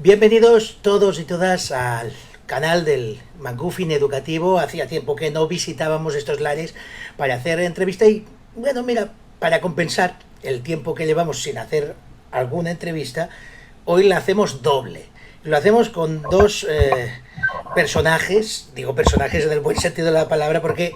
Bienvenidos todos y todas al canal del McGuffin Educativo. Hacía tiempo que no visitábamos estos lares para hacer entrevista y, bueno, mira, para compensar el tiempo que llevamos sin hacer alguna entrevista, hoy la hacemos doble. Lo hacemos con dos personajes, digo personajes en el buen sentido de la palabra, porque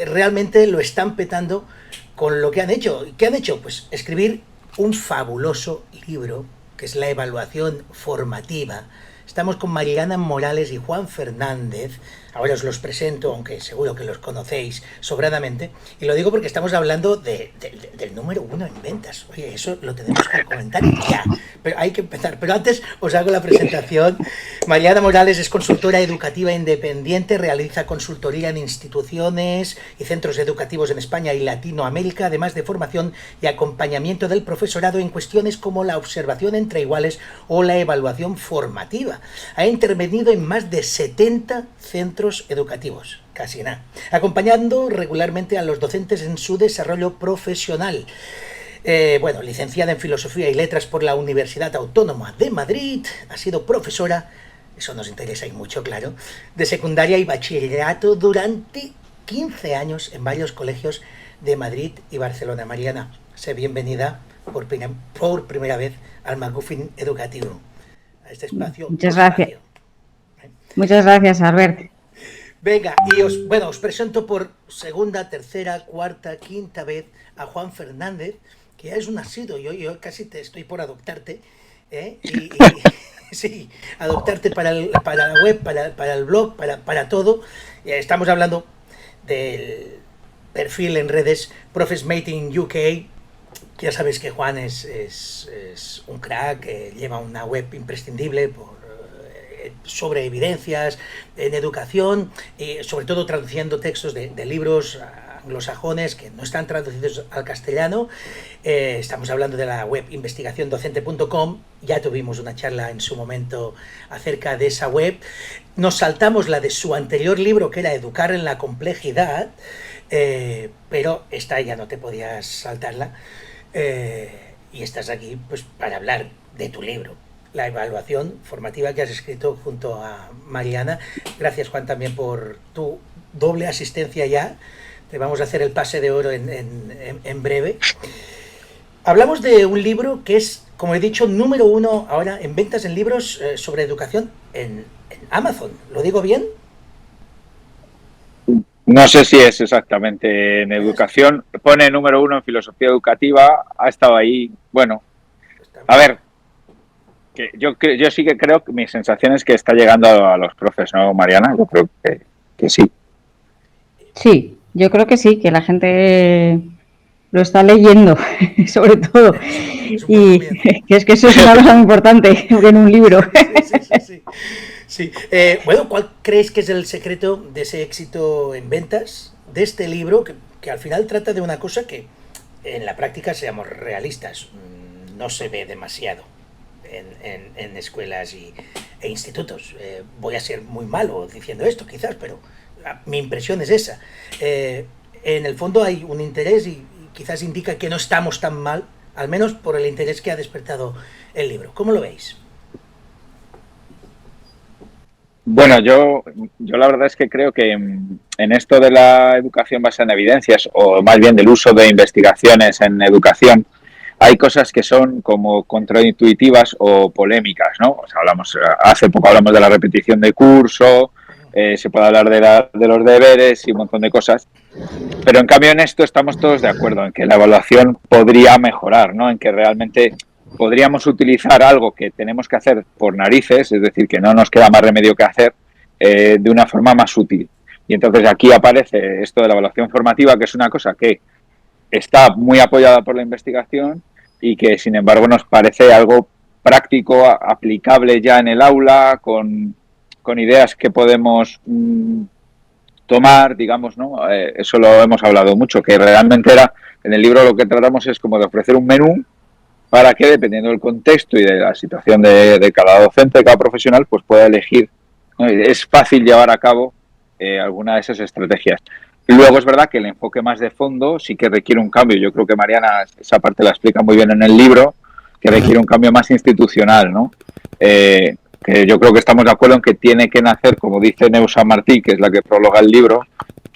realmente lo están petando con lo que han hecho. ¿Qué han hecho? Pues escribir un fabuloso libro, que es la evaluación formativa. Estamos con Mariana Morales y Juan Fernández. Ahora os los presento, aunque seguro que los conocéis sobradamente. Y lo digo porque estamos hablando del número 1 en ventas. Oye, eso lo tenemos que comentar ya. Pero hay que empezar. Pero antes os hago la presentación. Mariana Morales es consultora educativa independiente, realiza consultoría en instituciones y centros educativos en España y Latinoamérica, además de formación y acompañamiento del profesorado en cuestiones como la observación entre iguales o la evaluación formativa. Ha intervenido en más de 70 centros educativos, casi nada, acompañando regularmente a los docentes en su desarrollo profesional. Licenciada en Filosofía y Letras por la Universidad Autónoma de Madrid, ha sido profesora, eso nos interesa y mucho, claro, de secundaria y bachillerato durante 15 años en varios colegios de Madrid y Barcelona. Mariana, sé bienvenida por primera vez al McGuffin Educativo, a este espacio. Muchas gracias. Muchas gracias, Albert. Venga, y os presento por segunda, tercera, cuarta, quinta vez a Juan Fernández, que ya es un asiduo. Yo casi estoy por adoptarte, sí, adoptarte para la web, para el blog, para todo. Estamos hablando del perfil en redes ProfesMate UK. Ya sabéis que Juan es un crack, lleva una web imprescindible sobre evidencias en educación, sobre todo traduciendo textos de libros anglosajones que no están traducidos al castellano. Estamos hablando de la web investigaciondocente.com. Ya tuvimos una charla en su momento acerca de esa web. Nos saltamos la de su anterior libro, que era Educar en la complejidad, pero esta ya no te podías saltarla, y estás aquí pues para hablar de tu libro, la evaluación formativa, que has escrito junto a Mariana. Gracias, Juan, también por tu doble asistencia ya. Te vamos a hacer el pase de oro en breve. Hablamos de un libro que es, como he dicho, número 1 ahora en ventas en libros sobre educación en Amazon. ¿Lo digo bien? No sé si es exactamente en educación. Pone número 1 en filosofía educativa. Ha estado ahí. Bueno, a ver. Yo sí que creo que mi sensación es que está llegando a los profes, ¿no, Mariana? Yo creo que sí. Sí, yo creo que sí, que la gente lo está leyendo, sobre todo. Y que eso es una cosa muy importante en un libro. Sí. ¿Cuál crees que es el secreto de ese éxito en ventas de este libro, que al final trata de una cosa que en la práctica, seamos realistas, no se ve demasiado en escuelas e institutos? Voy a ser muy malo diciendo esto, quizás, pero mi impresión es esa. En el fondo hay un interés y quizás indica que no estamos tan mal, al menos por el interés que ha despertado el libro. ¿Cómo lo veis? Bueno, yo la verdad es que creo que en esto de la educación basada en evidencias, o más bien del uso de investigaciones en educación, hay cosas que son como contraintuitivas o polémicas, ¿no? O sea, hace poco hablamos de la repetición de curso, se puede hablar de los deberes y un montón de cosas, pero en cambio en esto estamos todos de acuerdo en que la evaluación podría mejorar, ¿no? En que realmente podríamos utilizar algo que tenemos que hacer por narices, es decir, que no nos queda más remedio que hacer, de una forma más útil. Y entonces aquí aparece esto de la evaluación formativa, que es una cosa que está muy apoyada por la investigación y que, sin embargo, nos parece algo práctico, aplicable ya en el aula, con ideas que podemos tomar, digamos, ¿no? Eso lo hemos hablado mucho, que realmente en el libro lo que tratamos es como de ofrecer un menú para que, dependiendo del contexto y de la situación de cada docente, de cada profesional, pues pueda elegir, ¿no? Es fácil llevar a cabo alguna de esas estrategias. Y luego es verdad que el enfoque más de fondo sí que requiere un cambio. Yo creo que Mariana esa parte la explica muy bien en el libro, que requiere un cambio más institucional, ¿no? que yo creo que estamos de acuerdo en que tiene que nacer, como dice Neus San Martí, que es la que prologa el libro,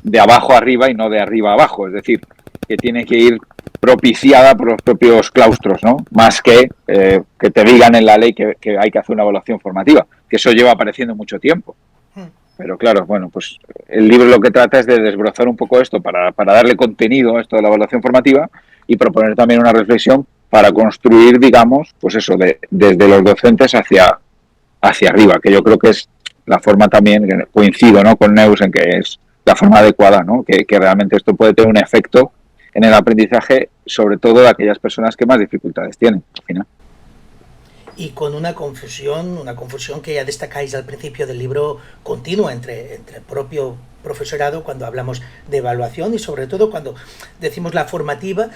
de abajo arriba y no de arriba abajo. Es decir, que tiene que ir propiciada por los propios claustros, ¿no? Más que te digan en la ley que hay que hacer una evaluación formativa, que eso lleva apareciendo mucho tiempo. Pero claro, bueno, pues el libro lo que trata es de desbrozar un poco esto para darle contenido a esto de la evaluación formativa y proponer también una reflexión para construir, digamos, pues eso, desde los docentes hacia arriba, que yo creo que es la forma también, coincido, ¿no?, con Neus en que es la forma adecuada, ¿no?, que realmente esto puede tener un efecto en el aprendizaje, sobre todo de aquellas personas que más dificultades tienen, al final. Y con una confusión que ya destacáis al principio del libro, continua entre el propio profesorado cuando hablamos de evaluación y sobre todo cuando decimos la formativa,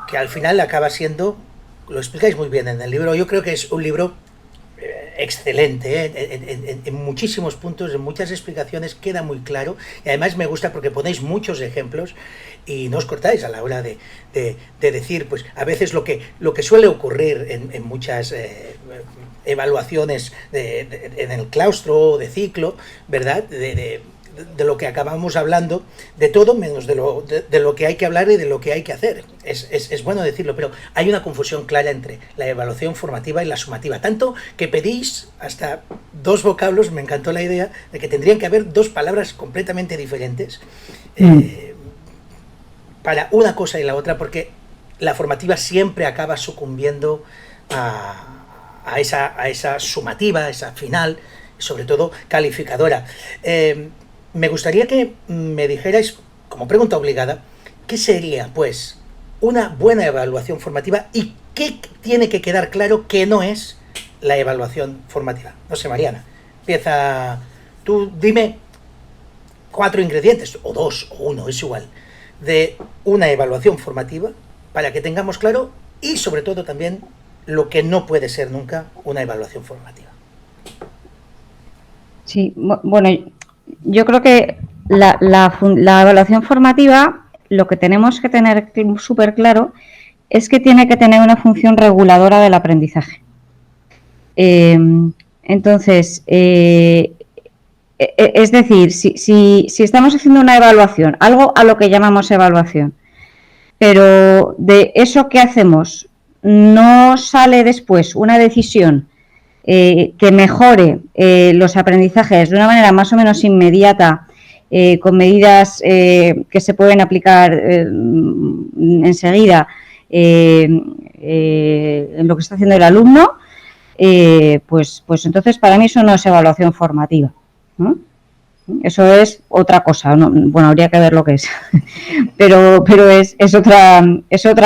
que al final acaba siendo, lo explicáis muy bien en el libro. Yo creo que es un libro excelente, en muchísimos puntos, en muchas explicaciones queda muy claro, y además me gusta porque ponéis muchos ejemplos y no os cortáis a la hora de decir, pues a veces lo que suele ocurrir en muchas evaluaciones en el claustro de ciclo, ¿verdad?, de lo que acabamos hablando, de todo menos de lo que hay que hablar y de lo que hay que hacer. Es bueno decirlo, pero hay una confusión clara entre la evaluación formativa y la sumativa. Tanto que pedís hasta 2 vocablos, me encantó la idea de que tendrían que haber 2 palabras completamente diferentes para una cosa y la otra, porque la formativa siempre acaba sucumbiendo a esa sumativa, a esa final, sobre todo calificadora. Me gustaría que me dijerais, como pregunta obligada, ¿qué sería, pues, una buena evaluación formativa y qué tiene que quedar claro que no es la evaluación formativa? No sé, Mariana, empieza tú, dime 4 ingredientes, o 2, o 1, es igual, de una evaluación formativa para que tengamos claro y, sobre todo, también lo que no puede ser nunca una evaluación formativa. Sí, bueno, yo creo que la evaluación formativa, lo que tenemos que tener súper claro es que tiene que tener una función reguladora del aprendizaje. Entonces, es decir, si estamos haciendo una evaluación, algo a lo que llamamos evaluación, pero de eso que hacemos no sale después una decisión que mejore los aprendizajes de una manera más o menos inmediata, con medidas que se pueden aplicar enseguida en lo que está haciendo el alumno, pues entonces para mí eso no es evaluación formativa, ¿no? Eso es otra cosa, ¿no? Bueno, habría que ver lo que es, pero es otra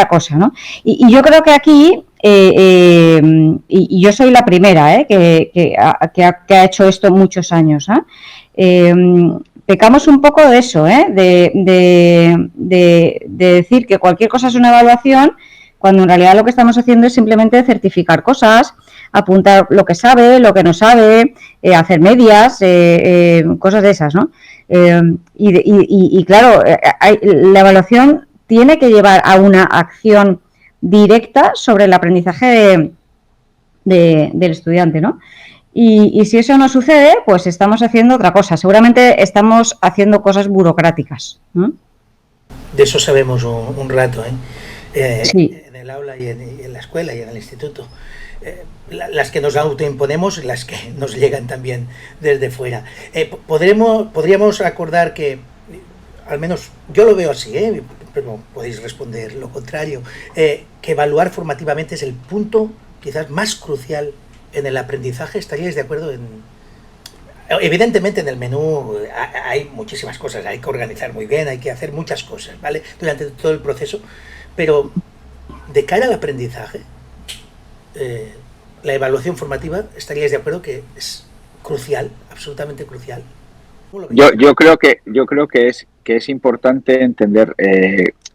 cosa, ¿no? Y yo creo que aquí, y yo soy la primera que ha hecho esto muchos años, pecamos un poco de eso, de decir que cualquier cosa es una evaluación, cuando en realidad lo que estamos haciendo es simplemente certificar cosas, apuntar lo que sabe, lo que no sabe, hacer medias, cosas de esas, ¿no? Y claro, la evaluación tiene que llevar a una acción directa sobre el aprendizaje del estudiante, ¿no? Y si eso no sucede, pues estamos haciendo otra cosa. Seguramente estamos haciendo cosas burocráticas, ¿no? De eso sabemos un rato, sí. En el aula y en la escuela y en el instituto. Las que nos autoimponemos y las que nos llegan también desde fuera. Podríamos acordar que, al menos yo lo veo así, pero podéis responder lo contrario, que evaluar formativamente es el punto quizás más crucial en el aprendizaje. ¿Estaríais de acuerdo? Evidentemente en el menú hay muchísimas cosas, hay que organizar muy bien, hay que hacer muchas cosas, ¿vale?, durante todo el proceso, pero de cara al aprendizaje, la evaluación formativa, ¿estaríais de acuerdo que es crucial, absolutamente crucial? Yo creo que es importante entender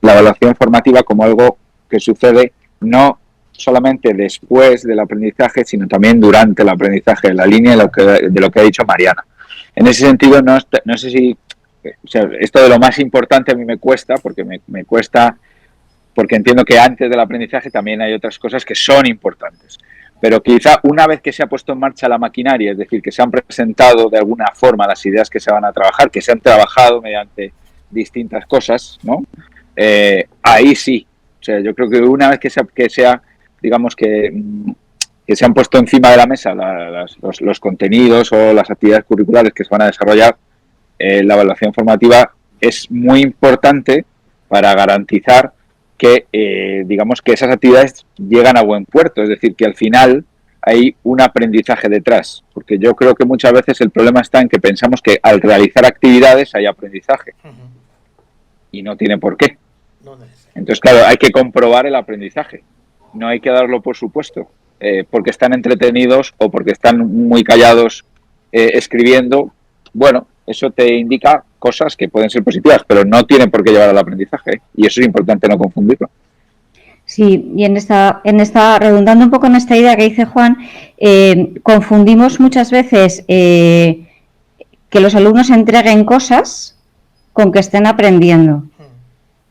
la evaluación formativa como algo que sucede no solamente después del aprendizaje, sino también durante el aprendizaje, en la línea de lo que ha dicho Mariana. En ese sentido, no sé si, o sea, esto de lo más importante a mí me cuesta, porque me cuesta, porque entiendo que antes del aprendizaje también hay otras cosas que son importantes. Pero quizá una vez que se ha puesto en marcha la maquinaria, es decir, que se han presentado de alguna forma las ideas que se van a trabajar, que se han trabajado mediante distintas cosas, ¿no? Ahí sí. O sea, yo creo que una vez que sea digamos que se han puesto encima de la mesa los contenidos o las actividades curriculares que se van a desarrollar, la evaluación formativa es muy importante para garantizar que, digamos, que esas actividades llegan a buen puerto, es decir, que al final hay un aprendizaje detrás, porque yo creo que muchas veces el problema está en que pensamos que al realizar actividades hay aprendizaje, y no tiene por qué. Entonces, claro, hay que comprobar el aprendizaje, no hay que darlo por supuesto, porque están entretenidos o porque están muy callados escribiendo. Bueno, eso te indica cosas que pueden ser positivas, pero no tienen por qué llevar al aprendizaje, ¿eh? Y eso es importante no confundirlo. Sí, y redundando un poco en esta idea que dice Juan, confundimos muchas veces que los alumnos entreguen cosas con que estén aprendiendo.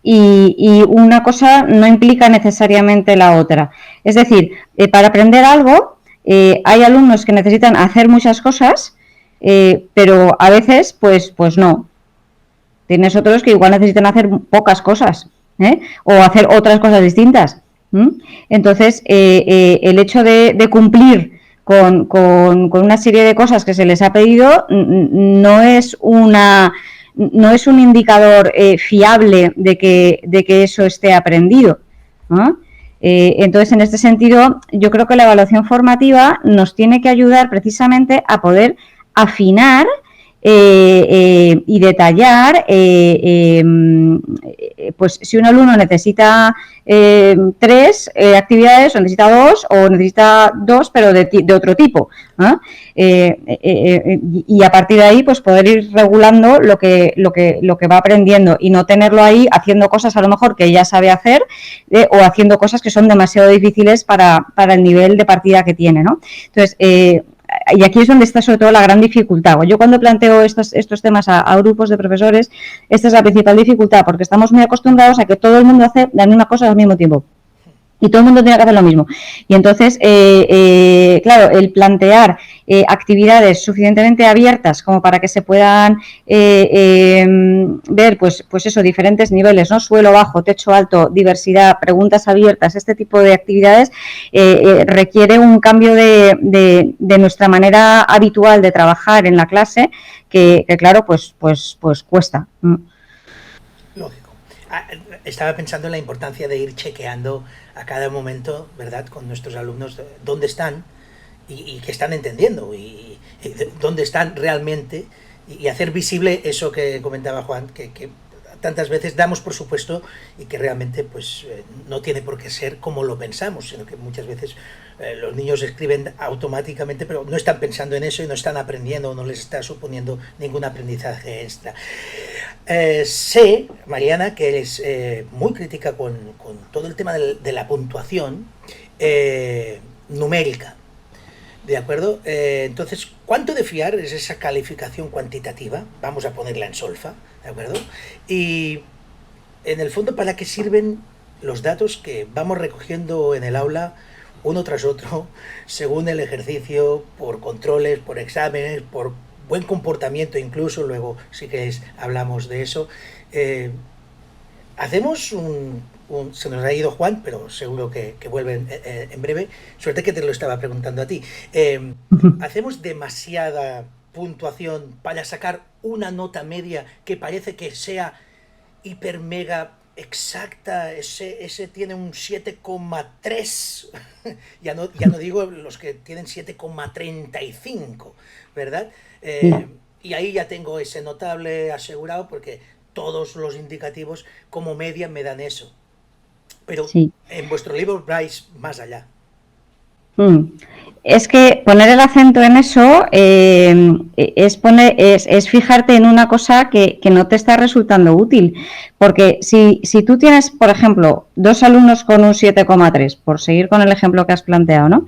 Y una cosa no implica necesariamente la otra. Es decir, para aprender algo, hay alumnos que necesitan hacer muchas cosas, pero a veces, pues no. Tienes otros que igual necesitan hacer pocas cosas, o hacer otras cosas distintas. Entonces, el hecho de cumplir con una serie de cosas que se les ha pedido no es un indicador fiable de que eso esté aprendido, ¿no? Entonces, en este sentido, yo creo que la evaluación formativa nos tiene que ayudar precisamente a poder afinar y detallar, pues si un alumno necesita 3 actividades, o necesita 2, o necesita 2, pero de otro tipo, ¿no? Y a partir de ahí, pues poder ir regulando lo que va aprendiendo y no tenerlo ahí haciendo cosas a lo mejor que ya sabe hacer, o haciendo cosas que son demasiado difíciles para el nivel de partida que tiene, ¿no? Entonces, y aquí es donde está sobre todo la gran dificultad. Yo cuando planteo estos temas a grupos de profesores, esta es la principal dificultad, porque estamos muy acostumbrados a que todo el mundo hace la misma cosa al mismo tiempo. Y todo el mundo tiene que hacer lo mismo. Y entonces, claro, el plantear actividades suficientemente abiertas como para que se puedan ver, pues eso, diferentes niveles, ¿no? Suelo bajo, techo alto, diversidad, preguntas abiertas, este tipo de actividades requiere un cambio de nuestra manera habitual de trabajar en la clase que claro, pues cuesta. Lógico. Estaba pensando en la importancia de ir chequeando a cada momento, ¿verdad?, con nuestros alumnos dónde están y qué están entendiendo y dónde están realmente, y hacer visible eso que comentaba Juan, que tantas veces damos por supuesto y que realmente pues no tiene por qué ser como lo pensamos, sino que muchas veces los niños escriben automáticamente, pero no están pensando en eso y no están aprendiendo, o no les está suponiendo ningún aprendizaje extra. Sé, Mariana, que eres muy crítica con todo el tema de la puntuación numérica, ¿de acuerdo? Entonces, ¿cuánto de fiar es esa calificación cuantitativa? Vamos a ponerla en solfa, ¿de acuerdo? Y en el fondo, ¿para qué sirven los datos que vamos recogiendo en el aula uno tras otro, según el ejercicio, por controles, por exámenes, por buen comportamiento incluso? Luego, si queréis, hablamos de eso. Hacemos se nos ha ido Juan, pero seguro que vuelve en breve. Suerte que te lo estaba preguntando a ti. ¿Hacemos demasiada puntuación para sacar una nota media que parece que sea hiper mega exacta? Ese tiene un 7,3, ya no digo los que tienen 7,35, ¿verdad? Y ahí ya tengo ese notable asegurado, porque todos los indicativos como media me dan eso. Pero sí, en vuestro libro vais más allá. Es que poner el acento en eso es fijarte en una cosa que no te está resultando útil, porque si tú tienes, por ejemplo, 2 alumnos con un 7,3, por seguir con el ejemplo que has planteado, ¿no?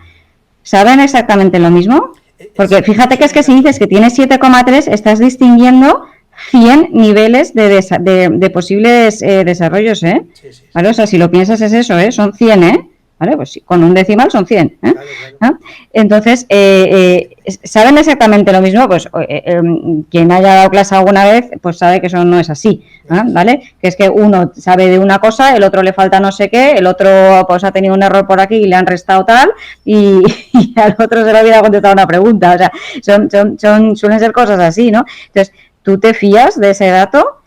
¿Saben exactamente lo mismo? Porque fíjate que es que si dices que tienes 7,3, estás distinguiendo 100 niveles de posibles desarrollos, ¿eh? Sí. ¿Vale? O sea, si lo piensas es eso, son 100, ¿eh? ¿vale? Pues sí, con un decimal son 100, ¿eh? Claro, claro. ¿No? Entonces, ¿saben exactamente lo mismo? Pues quien haya dado clase alguna vez, pues sabe que eso no es así, ¿vale? Que es que uno sabe de una cosa, el otro le falta no sé qué, el otro pues ha tenido un error por aquí y le han restado tal, y al otro se le olvida contestar una pregunta. O sea, suelen ser cosas así, ¿no? Entonces, ¿tú te fías de ese dato?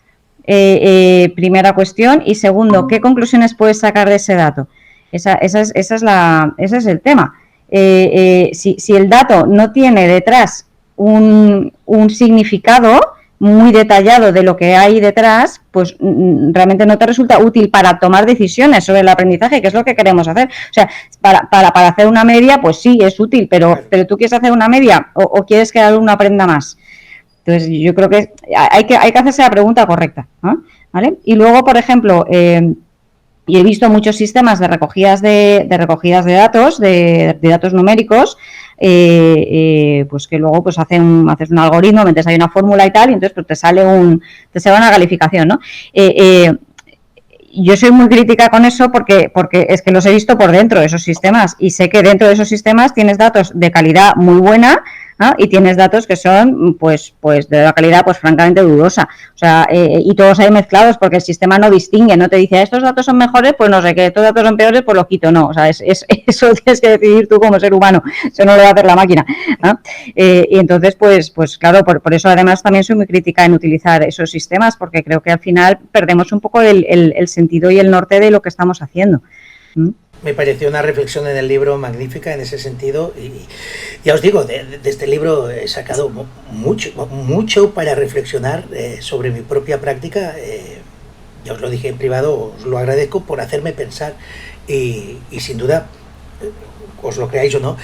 Primera cuestión. Y segundo, ¿qué conclusiones puedes sacar de ese dato? Ese es el tema. Si el dato no tiene detrás un significado muy detallado de lo que hay detrás, pues realmente no te resulta útil para tomar decisiones sobre el aprendizaje, que es lo que queremos hacer. O sea, para hacer una media, pues sí, es útil, pero ¿tú quieres hacer una media o quieres que el alumno aprenda más? Entonces, yo creo que hay que hacerse la pregunta correcta, ¿no? ¿Vale? Y luego, por ejemplo, y he visto muchos sistemas de recogidas de datos, de datos numéricos, pues que luego pues haces un algoritmo, metes ahí una fórmula y tal, y entonces pues te sale una calificación, ¿no? Yo soy muy crítica con eso porque es que los he visto por dentro, esos sistemas, y sé que dentro de esos sistemas tienes datos de calidad muy buena, ¿no? Y tienes datos que son pues de la calidad pues francamente dudosa, o sea, y todos ahí mezclados porque el sistema no distingue, no te dice estos datos son mejores, pues no sé qué, estos datos son peores, pues los quito, no, o sea, eso tienes que decidir tú como ser humano, eso no lo va a hacer la máquina, ¿no? Y entonces pues claro, por eso además también soy muy crítica en utilizar esos sistemas, porque creo que al final perdemos un poco el sentido y el norte de lo que estamos haciendo. Me pareció una reflexión en el libro magnífica en ese sentido, y ya os digo, de este libro he sacado mucho para reflexionar sobre mi propia práctica. Ya os lo dije en privado, os lo agradezco por hacerme pensar, y sin duda, os lo creáis o no,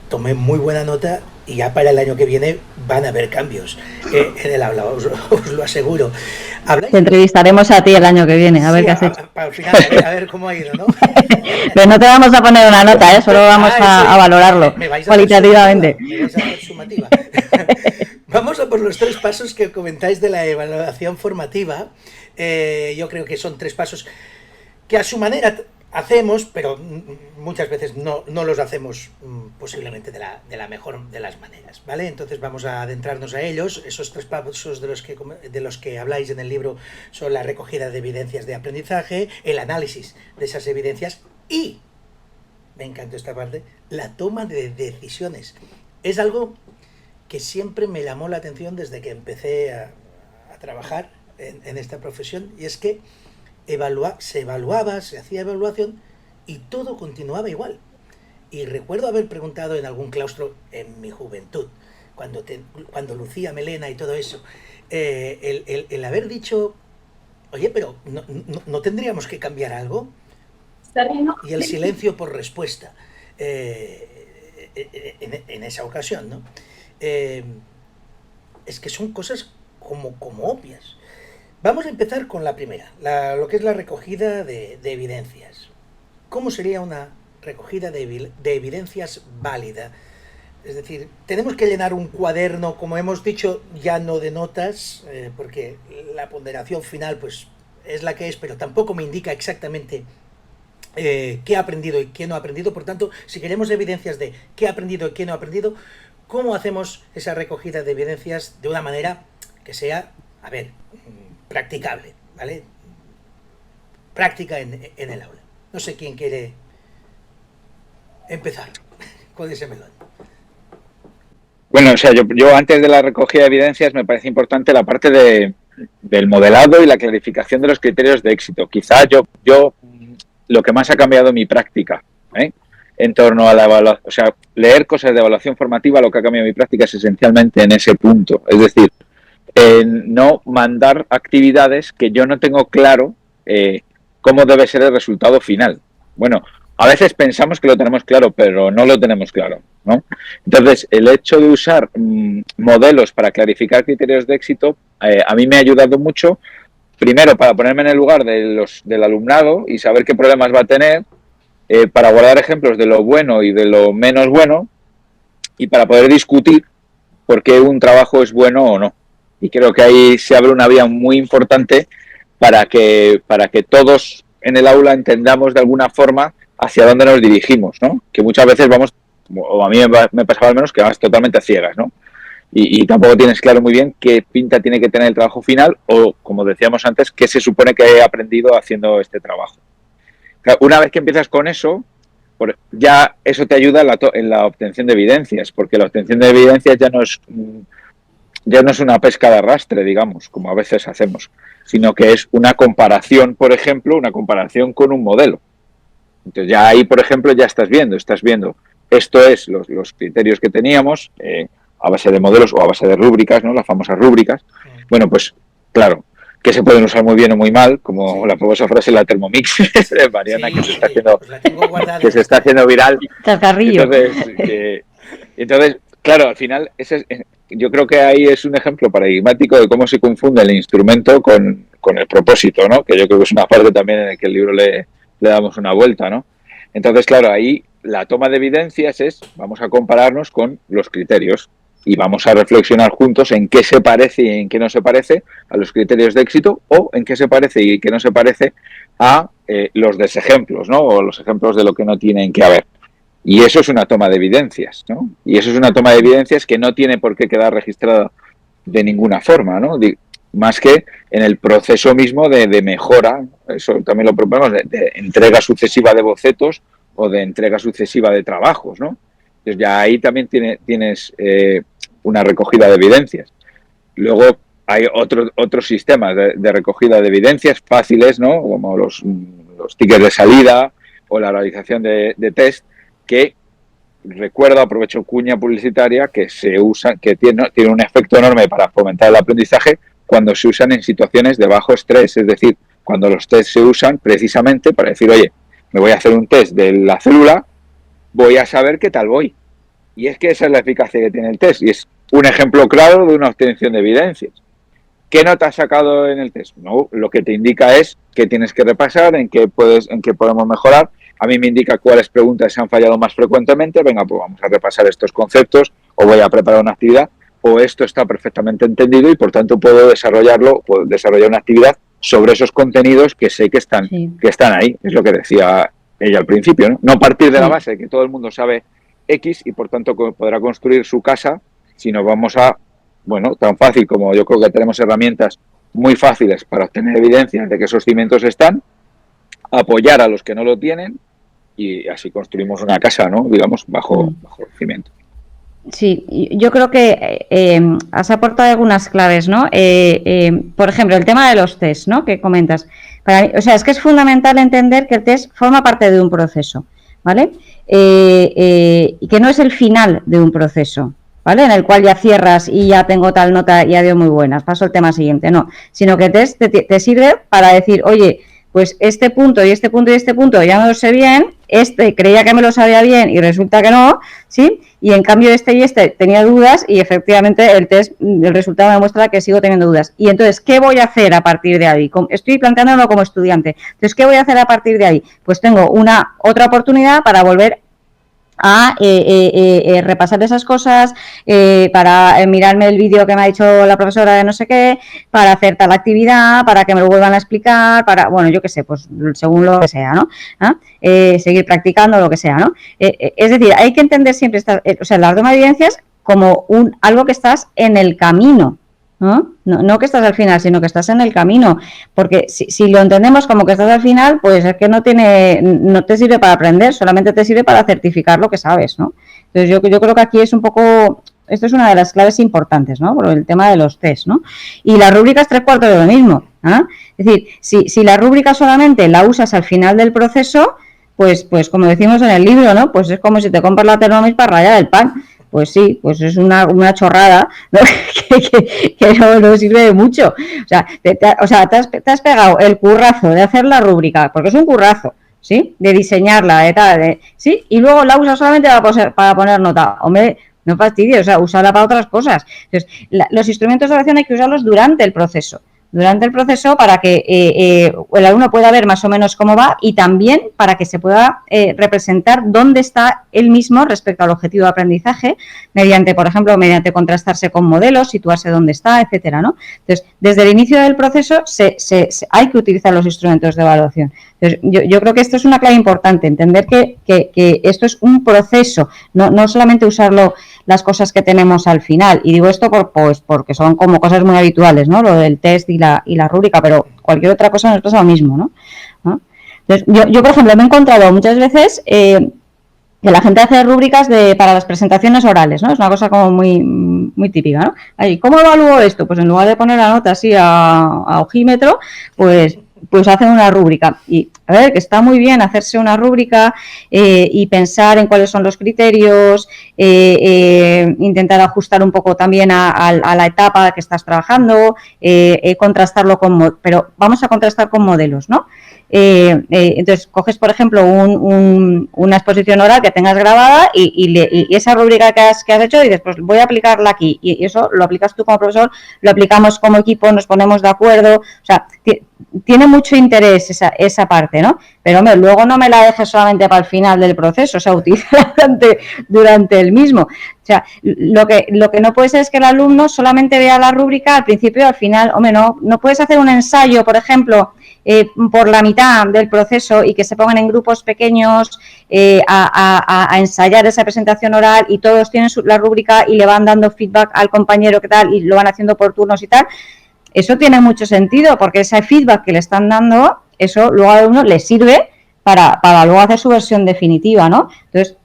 tomé muy buena nota, y ya para el año que viene van a haber cambios en el aula, os lo aseguro. Te entrevistaremos a ti el año que viene, a ver qué has hecho. Al final, a ver cómo ha ido, ¿no? Pero no te vamos a poner una nota, solo vamos a valorarlo cualitativamente. Me vais a hacer sumativa. Vamos a por los 3 pasos que comentáis de la evaluación formativa. Yo creo que son 3 pasos que a su manera hacemos, pero muchas veces no los hacemos posiblemente de la mejor de las maneras, ¿vale? Entonces vamos a adentrarnos a ellos. Esos 3 pasos de los que habláis en el libro son la recogida de evidencias de aprendizaje, el análisis de esas evidencias y, me encanta esta parte, la toma de decisiones. Es algo que siempre me llamó la atención desde que empecé a trabajar en esta profesión, y es que se hacía evaluación y todo continuaba igual. Y recuerdo haber preguntado en algún claustro en mi juventud, cuando lucía melena y todo eso, el haber dicho, oye, pero ¿no tendríamos que cambiar algo? Y el silencio por respuesta en esa ocasión, ¿no? Es que son cosas como obvias. Vamos a empezar con la primera, lo que es la recogida de evidencias. ¿Cómo sería una recogida de evidencias válida? Es decir, tenemos que llenar un cuaderno, como hemos dicho, ya no de notas, porque la ponderación final pues es la que es, pero tampoco me indica exactamente qué ha aprendido y qué no ha aprendido. Por tanto, si queremos evidencias de qué ha aprendido y qué no ha aprendido, ¿cómo hacemos esa recogida de evidencias de una manera que sea, practicable, ¿vale? Práctica en el aula. No sé quién quiere empezar con ese melón. Bueno, o sea, yo antes de la recogida de evidencias me parece importante la parte del modelado y la clarificación de los criterios de éxito. Quizá yo lo que más ha cambiado mi práctica, en torno a la evaluación, o sea, leer cosas de evaluación formativa, lo que ha cambiado mi práctica es esencialmente en ese punto. Es decir, no mandar actividades que yo no tengo claro cómo debe ser el resultado final. Bueno, a veces pensamos que lo tenemos claro, pero no lo tenemos claro, ¿no? Entonces, el hecho de usar modelos para clarificar criterios de éxito a mí me ha ayudado mucho, primero para ponerme en el lugar del alumnado y saber qué problemas va a tener, para guardar ejemplos de lo bueno y de lo menos bueno, y para poder discutir por qué un trabajo es bueno o no. Y creo que ahí se abre una vía muy importante para que todos en el aula entendamos de alguna forma hacia dónde nos dirigimos, ¿no? Que muchas veces vamos, o a mí me pasaba al menos, que vas totalmente a ciegas, ¿no? Y tampoco tienes claro muy bien qué pinta tiene que tener el trabajo final o, como decíamos antes, qué se supone que he aprendido haciendo este trabajo. Claro, una vez que empiezas con eso, ya eso te ayuda en la obtención de evidencias, porque la obtención de evidencias ya no es una pesca de arrastre, digamos, como a veces hacemos, sino que es una comparación, por ejemplo, una comparación con un modelo. Entonces ya ahí, por ejemplo, ya estás viendo, esto es los criterios que teníamos, a base de modelos o a base de rúbricas, ¿no? Las famosas rúbricas. Bueno, pues claro, que se pueden usar muy bien o muy mal, como la famosa frase la Thermomix de Mariana, que se está haciendo viral. Chascarrillo. Entonces, claro, al final, yo creo que ahí es un ejemplo paradigmático de cómo se confunde el instrumento con el propósito, ¿no? Que yo creo que es una parte también en la que el libro le damos una vuelta, ¿no? Entonces, claro, ahí la toma de evidencias vamos a compararnos con los criterios y vamos a reflexionar juntos en qué se parece y en qué no se parece a los criterios de éxito o en qué se parece y qué no se parece a los desejemplos, ¿no? O los ejemplos de lo que no tienen que haber. Y eso es una toma de evidencias, ¿no? Y eso es una toma de evidencias que no tiene por qué quedar registrada de ninguna forma, ¿no? Más que en el proceso mismo de mejora, eso también lo proponemos, de entrega sucesiva de bocetos o de entrega sucesiva de trabajos, ¿no? Entonces ya ahí también tienes una recogida de evidencias. Luego hay otros sistemas de recogida de evidencias fáciles, ¿no? Como los tickets de salida o la realización de test, que aprovecho cuña publicitaria, que se usan, que tiene un efecto enorme para fomentar el aprendizaje cuando se usan en situaciones de bajo estrés, es decir, cuando los test se usan precisamente para decir, oye, me voy a hacer un test de la célula, voy a saber qué tal voy. Y es que esa es la eficacia que tiene el test y es un ejemplo claro de una obtención de evidencias. ¿Qué nota has sacado en el test? No, lo que te indica es qué tienes que repasar, en qué podemos mejorar. A mí me indica cuáles preguntas se han fallado más frecuentemente. Venga, pues vamos a repasar estos conceptos o voy a preparar una actividad o esto está perfectamente entendido y por tanto puedo desarrollar una actividad sobre esos contenidos que sé que están ahí. Es lo que decía ella al principio, ¿no? No partir de la base de que todo el mundo sabe X y por tanto podrá construir su casa, sino vamos a, tan fácil como yo creo que tenemos herramientas muy fáciles para obtener evidencias de que esos cimientos están, apoyar a los que no lo tienen y así construimos una casa, ¿no? Digamos, bajo cimiento. Sí, yo creo que has aportado algunas claves, ¿no? Por ejemplo, el tema de los test, ¿no? Que comentas. Para mí, es que es fundamental entender que el test forma parte de un proceso, ¿vale? Y que no es el final de un proceso, ¿vale? En el cual ya cierras y ya tengo tal nota y ya dio muy buenas, paso al tema siguiente, no. Sino que el test te sirve para decir, oye, pues este punto y este punto y este punto ya me lo sé bien, creía que me lo sabía bien y resulta que no, ¿sí? Y en cambio este y este tenía dudas y efectivamente el resultado me muestra que sigo teniendo dudas. Y entonces, ¿qué voy a hacer a partir de ahí? Estoy planteándolo como estudiante. Entonces, ¿qué voy a hacer a partir de ahí? Pues tengo otra oportunidad para volver a repasar esas cosas, para mirarme el vídeo que me ha dicho la profesora de no sé qué, para hacer tal actividad, para que me lo vuelvan a explicar, yo qué sé, pues según lo que sea, ¿no? Seguir practicando, lo que sea, ¿no? Es decir, hay que entender siempre la toma de evidencias como algo que estás en el camino, ¿no? No que estás al final, sino que estás en el camino, porque si lo entendemos como que estás al final, pues es que no te sirve para aprender, solamente te sirve para certificar lo que sabes, ¿no? Entonces yo creo que aquí es un poco, esto es una de las claves importantes, ¿no? Por el tema de los test, ¿no? Y la rúbrica es 3/4 de lo mismo, ¿eh? Es decir, si la rúbrica solamente la usas al final del proceso, pues como decimos en el libro, ¿no? Pues es como si te compras la Thermomix para rallar el pan. Pues sí, pues es una chorrada, ¿no? que no sirve de mucho. Te has pegado el currazo de hacer la rúbrica, porque es un currazo, ¿sí? De diseñarla, de tal, ¿sí? Y luego la usas solamente para poner nota. Hombre, no fastidies, úsala para otras cosas. Entonces, los instrumentos de evaluación hay que usarlos durante el proceso, durante el proceso para que el alumno pueda ver más o menos cómo va y también para que se pueda representar dónde está él mismo respecto al objetivo de aprendizaje mediante, por ejemplo, mediante contrastarse con modelos, situarse dónde está, etcétera, ¿no? Entonces, desde el inicio del proceso hay que utilizar los instrumentos de evaluación. Entonces, yo creo que esto es una clave importante, entender que esto es un proceso, no solamente usarlo las cosas que tenemos al final. Y digo esto porque son como cosas muy habituales, ¿no? Lo del test y la rúbrica, pero cualquier otra cosa nos pasa lo mismo, ¿no? Entonces, yo, por ejemplo, me he encontrado muchas veces que la gente hace rúbricas para las presentaciones orales, ¿no? Es una cosa como muy típica, ¿no? Ahí, ¿cómo evalúo esto? Pues en lugar de poner la nota así a ojímetro, pues hacen una rúbrica. Y a ver, que está muy bien hacerse una rúbrica y pensar en cuáles son los criterios, intentar ajustar un poco también a la etapa que estás trabajando, contrastarlo pero vamos a contrastar con modelos, ¿no? Entonces, coges, por ejemplo, una exposición oral que tengas grabada y esa rúbrica que has hecho y después voy a aplicarla aquí. Y eso lo aplicas tú como profesor, lo aplicamos como equipo, nos ponemos de acuerdo. O sea, tiene mucho interés esa parte, ¿no? Pero hombre, luego no me la dejes solamente para el final del proceso, o sea, utiliza durante el mismo. O sea, lo que no puede ser es que el alumno solamente vea la rúbrica al principio y al final. Hombre, no puedes hacer un ensayo, por ejemplo, por la mitad del proceso y que se pongan en grupos pequeños a ensayar esa presentación oral y todos tienen la rúbrica y le van dando feedback al compañero que tal y lo van haciendo por turnos y tal. Eso tiene mucho sentido porque ese feedback que le están dando, eso luego a uno le sirve para luego hacer su versión definitiva, ¿no? Entonces,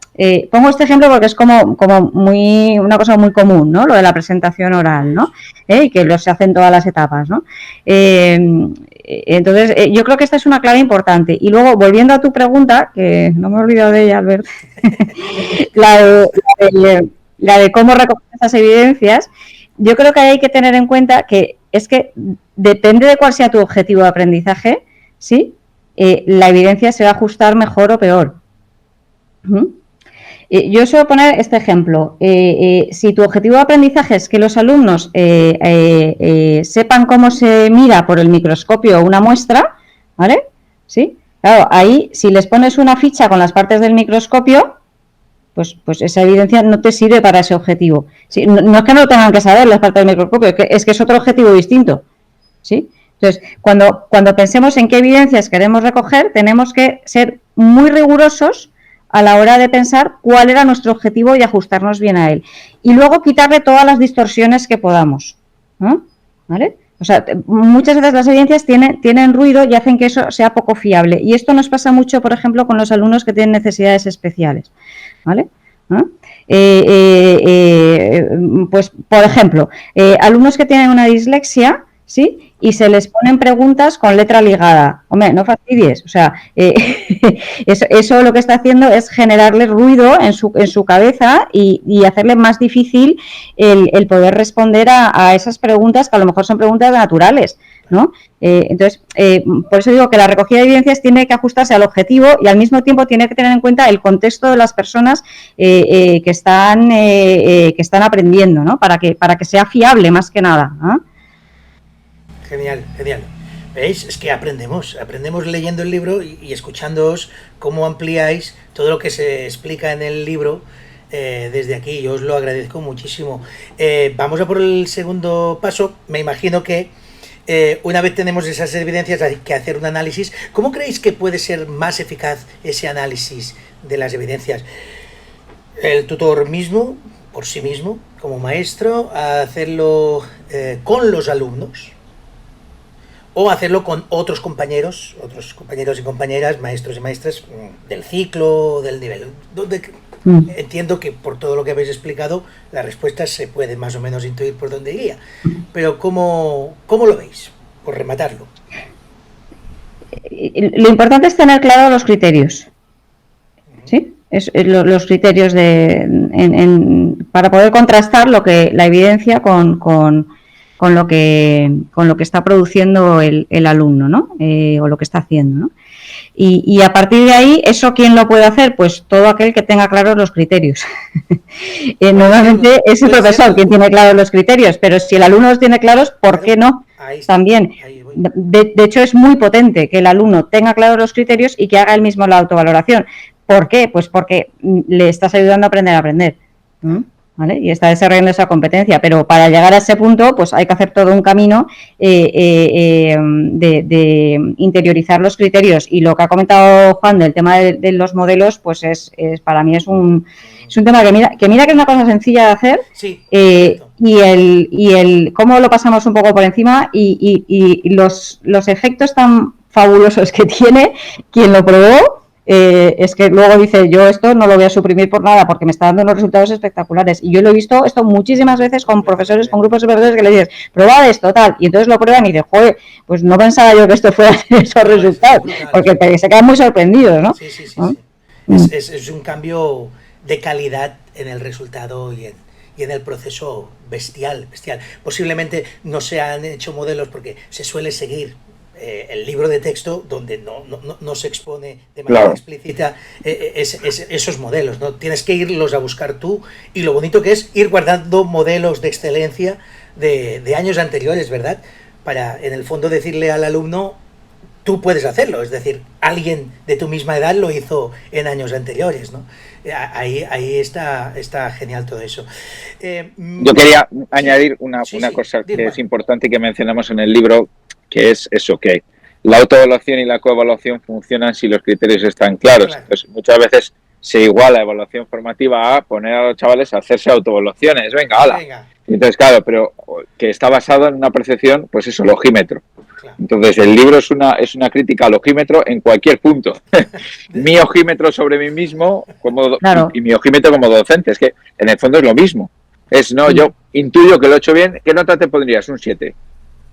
pongo este ejemplo porque es como una cosa muy común, ¿no? Lo de la presentación oral, ¿no? Y que se hace en todas las etapas, ¿no? Entonces, yo creo que esta es una clave importante. Y luego, volviendo a tu pregunta, que no me he olvidado de ella, Albert, la de cómo recoger esas evidencias, yo creo que hay que tener en cuenta que es que depende de cuál sea tu objetivo de aprendizaje, ¿sí? La evidencia se va a ajustar mejor o peor. Yo suelo poner este ejemplo. Si tu objetivo de aprendizaje es que los alumnos sepan cómo se mira por el microscopio una muestra, ¿vale? ¿Sí? Claro, ahí si les pones una ficha con las partes del microscopio, pues esa evidencia no te sirve para ese objetivo. ¿Sí? No es que no tengan que saber las partes del microscopio, es que es otro objetivo distinto. ¿Sí? Entonces, cuando pensemos en qué evidencias queremos recoger, tenemos que ser muy rigurosos a la hora de pensar cuál era nuestro objetivo y ajustarnos bien a él. Y luego quitarle todas las distorsiones que podamos. ¿Vale? O sea, muchas veces las evidencias tienen ruido y hacen que eso sea poco fiable. Y esto nos pasa mucho, por ejemplo, con los alumnos que tienen necesidades especiales. ¿Vale? Pues, por ejemplo, alumnos que tienen una dislexia, ¿sí? Y se les ponen preguntas con letra ligada. Hombre, no fastidies. O sea, eso lo que está haciendo es generarle ruido en su cabeza y hacerle más difícil el poder responder a esas preguntas que a lo mejor son preguntas naturales, ¿no? Entonces, por eso digo que la recogida de evidencias tiene que ajustarse al objetivo y al mismo tiempo tiene que tener en cuenta el contexto de las personas que están aprendiendo, ¿no? Para que sea fiable más que nada, ¿no? Genial, genial. ¿Veis? Es que aprendemos leyendo el libro y escuchándoos cómo ampliáis todo lo que se explica en el libro desde aquí. Yo os lo agradezco muchísimo. Vamos a por el segundo paso. Me imagino que una vez tenemos esas evidencias hay que hacer un análisis. ¿Cómo creéis que puede ser más eficaz ese análisis de las evidencias? ¿El tutor mismo, por sí mismo, como maestro, hacerlo con los alumnos? ¿O hacerlo con otros compañeros y compañeras, maestros y maestras del ciclo, del nivel? Entiendo que por todo lo que habéis explicado, la respuesta se puede más o menos intuir por dónde iría. Pero ¿cómo lo veis? Por rematarlo. Lo importante es tener claros los criterios. ¿Sí? Los criterios para poder contrastar la evidencia con lo que está produciendo el alumno, ¿no? O lo que está haciendo, ¿no? Y a partir de ahí, ¿eso quién lo puede hacer? Pues todo aquel que tenga claros los criterios. Normalmente es el profesor quien tiene claros los criterios, pero si el alumno los tiene claros, ¿por qué no? también. De hecho, es muy potente que el alumno tenga claros los criterios y que haga él mismo la autovaloración. ¿Por qué? Pues porque le estás ayudando a aprender. ¿Vale? Y está desarrollando esa competencia, pero para llegar a ese punto pues hay que hacer todo un camino de interiorizar los criterios, y lo que ha comentado Juan del tema de los modelos, pues es para mí es un tema que mira que es una cosa sencilla de hacer, sí, y el cómo lo pasamos un poco por encima y los efectos tan fabulosos que tiene quien lo probó. Es que luego dice, yo esto no lo voy a suprimir por nada porque me está dando unos resultados espectaculares, y yo lo he visto esto muchísimas veces con profesores, con grupos de profesores que le dices, probad esto, tal, y entonces lo prueban y dicen, joder, pues no pensaba yo que esto fuera esos resultados, porque se quedan muy sorprendidos, ¿no? Sí. Es un cambio de calidad en el resultado y en el proceso bestial. Posiblemente no se han hecho modelos porque se suele seguir el libro de texto, donde no se expone de manera explícita esos modelos, ¿no? Tienes que irlos a buscar tú, y lo bonito que es ir guardando modelos de excelencia de años anteriores, ¿verdad? Para, en el fondo, decirle al alumno, tú puedes hacerlo, es decir, alguien de tu misma edad lo hizo en años anteriores, ¿no? Ahí está genial todo eso. Yo quería añadir una cosa que es importante y que mencionamos en el libro, que es eso, que la autoevaluación y la coevaluación funcionan si los criterios están claros. Entonces, muchas veces se iguala evaluación formativa a poner a los chavales a hacerse autoevaluaciones. Venga, hala. Entonces, claro, pero que está basado en una percepción, pues eso, logímetro. Entonces, el libro es una crítica al ojímetro en cualquier punto. Mi ojímetro sobre mí mismo y mi ojímetro como docente. Es que, en el fondo, es lo mismo. Yo intuyo que lo he hecho bien. ¿Qué nota te pondrías? Un 7.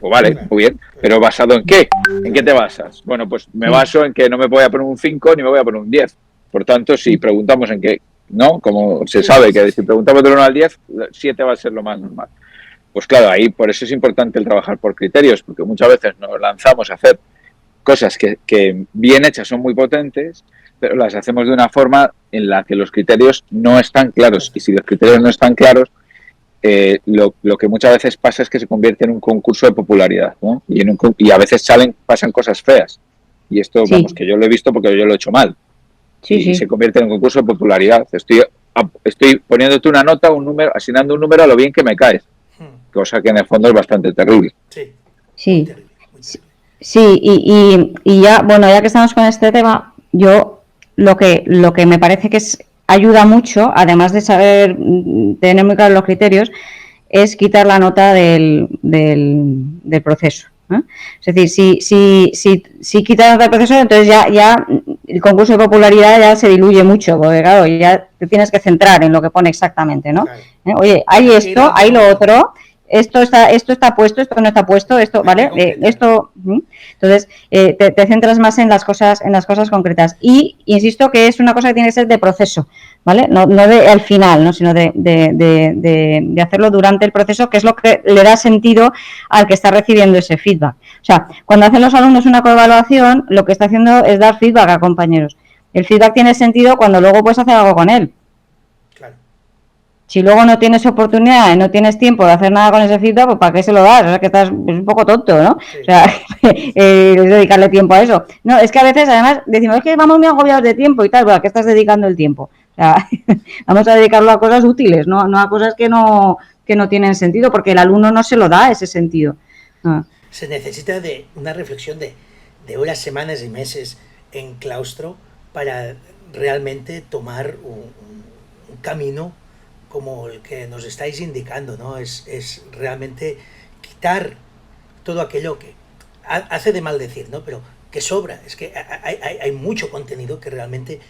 Pues vale, muy bien, pero ¿basado en qué? ¿En qué te basas? Bueno, pues me baso en que no me voy a poner un 5 ni me voy a poner un 10. Por tanto, si preguntamos en qué, ¿no? Como se sabe que si preguntamos del 1 al 10, 7 va a ser lo más normal. Pues claro, ahí por eso es importante el trabajar por criterios, porque muchas veces nos lanzamos a hacer cosas que bien hechas son muy potentes, pero las hacemos de una forma en la que los criterios no están claros. Y si los criterios no están claros, lo que muchas veces pasa es que se convierte en un concurso de popularidad, ¿no? Y a veces pasan cosas feas, y esto vamos, que yo lo he visto porque yo lo he hecho mal, y se convierte en un concurso de popularidad. Estoy poniéndote una nota, un número, asignando un número a lo bien que me caes, cosa que en el fondo es bastante terrible. Y ya, bueno, ya que estamos con este tema, yo lo que me parece que ayuda mucho, además de saber tener muy claros los criterios, es quitar la nota del proceso. Es decir, si quitas la nota del proceso, entonces ya el concurso de popularidad ya se diluye mucho, porque claro, ya te tienes que centrar en lo que pone exactamente, ¿no? Claro. Oye, hay esto, hay lo otro, esto está puesto, esto no está puesto, esto, ¿vale? Esto, entonces te centras más en las cosas concretas, y insisto que es una cosa que tiene que ser de proceso, ¿vale? No de al final, ¿no? Sino de hacerlo durante el proceso, que es lo que le da sentido al que está recibiendo ese feedback. O sea, cuando hacen los alumnos una coevaluación, lo que está haciendo es dar feedback a compañeros. El feedback tiene sentido cuando luego puedes hacer algo con él. Si luego no tienes oportunidad y no tienes tiempo de hacer nada con ese feedback, pues ¿para qué se lo das? O sea, que es un poco tonto, ¿no? Sí. O sea, dedicarle tiempo a eso. No, es que a veces, además, decimos, es que vamos muy agobiados de tiempo y tal. Bueno, ¿a qué estás dedicando el tiempo? O sea, vamos a dedicarlo a cosas útiles, no a cosas que no tienen sentido, porque el alumno no se lo da ese sentido. Se necesita de una reflexión de horas, semanas y meses en claustro para realmente tomar un camino como el que nos estáis indicando, ¿no? Es realmente quitar todo aquello que hace de mal decir, ¿no? Pero que sobra. Es que hay mucho contenido que realmente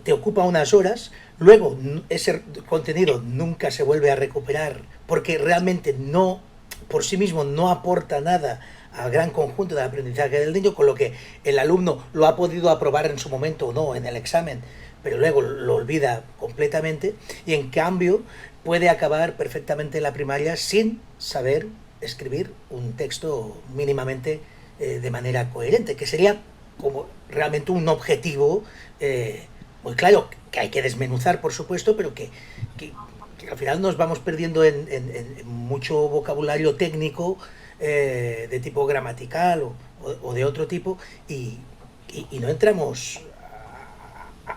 te ocupa unas horas, luego ese contenido nunca se vuelve a recuperar porque realmente no, por sí mismo, no aporta nada al gran conjunto de aprendizaje del niño, con lo que el alumno lo ha podido aprobar en su momento o no en el examen, pero luego lo olvida completamente, y en cambio puede acabar perfectamente la primaria sin saber escribir un texto mínimamente de manera coherente, que sería como realmente un objetivo muy claro, que hay que desmenuzar, por supuesto, pero que que al final nos vamos perdiendo en mucho vocabulario técnico de tipo gramatical o de otro tipo y no entramos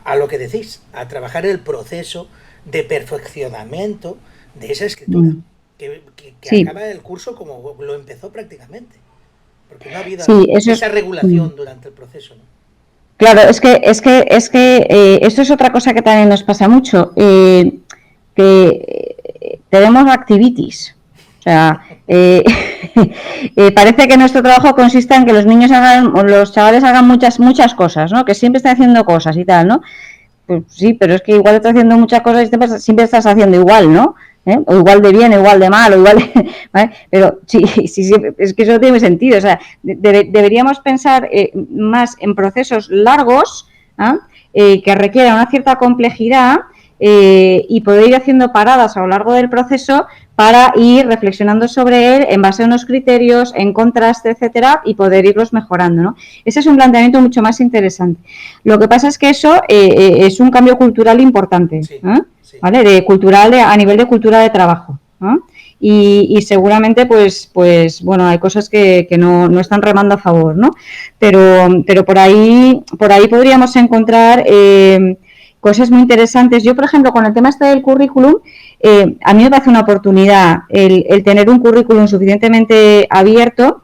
a lo que decís, a trabajar el proceso de perfeccionamiento de esa escritura, que Sí. acaba el curso como lo empezó prácticamente, porque no ha habido Sí, eso esa regulación durante el proceso, ¿no? claro, esto es otra cosa que también nos pasa mucho, que tenemos activities. O sea, parece que nuestro trabajo consiste en que los niños hagan, o los chavales hagan muchas cosas, ¿no? Que siempre están haciendo cosas y tal, ¿no? Pues sí, pero es que igual estás haciendo muchas cosas y siempre estás haciendo igual, ¿no? O igual de bien, o igual de mal, o igual de, ¿vale? Pero sí, es que eso no tiene sentido. O sea, deberíamos pensar más en procesos largos, ¿ah? Que requieran una cierta complejidad y poder ir haciendo paradas a lo largo del proceso para ir reflexionando sobre él en base a unos criterios, en contraste, etcétera, y poder irlos mejorando, ¿no? Ese es un planteamiento mucho más interesante. Lo que pasa es que eso es un cambio cultural importante, Sí, sí. ¿vale? A nivel de cultura de trabajo, ¿no? Y seguramente, pues bueno, hay cosas que no están remando a favor, ¿no? Pero por ahí podríamos encontrar cosas muy interesantes. Yo, por ejemplo, con el tema este del currículum, a mí me parece una oportunidad el tener un currículum suficientemente abierto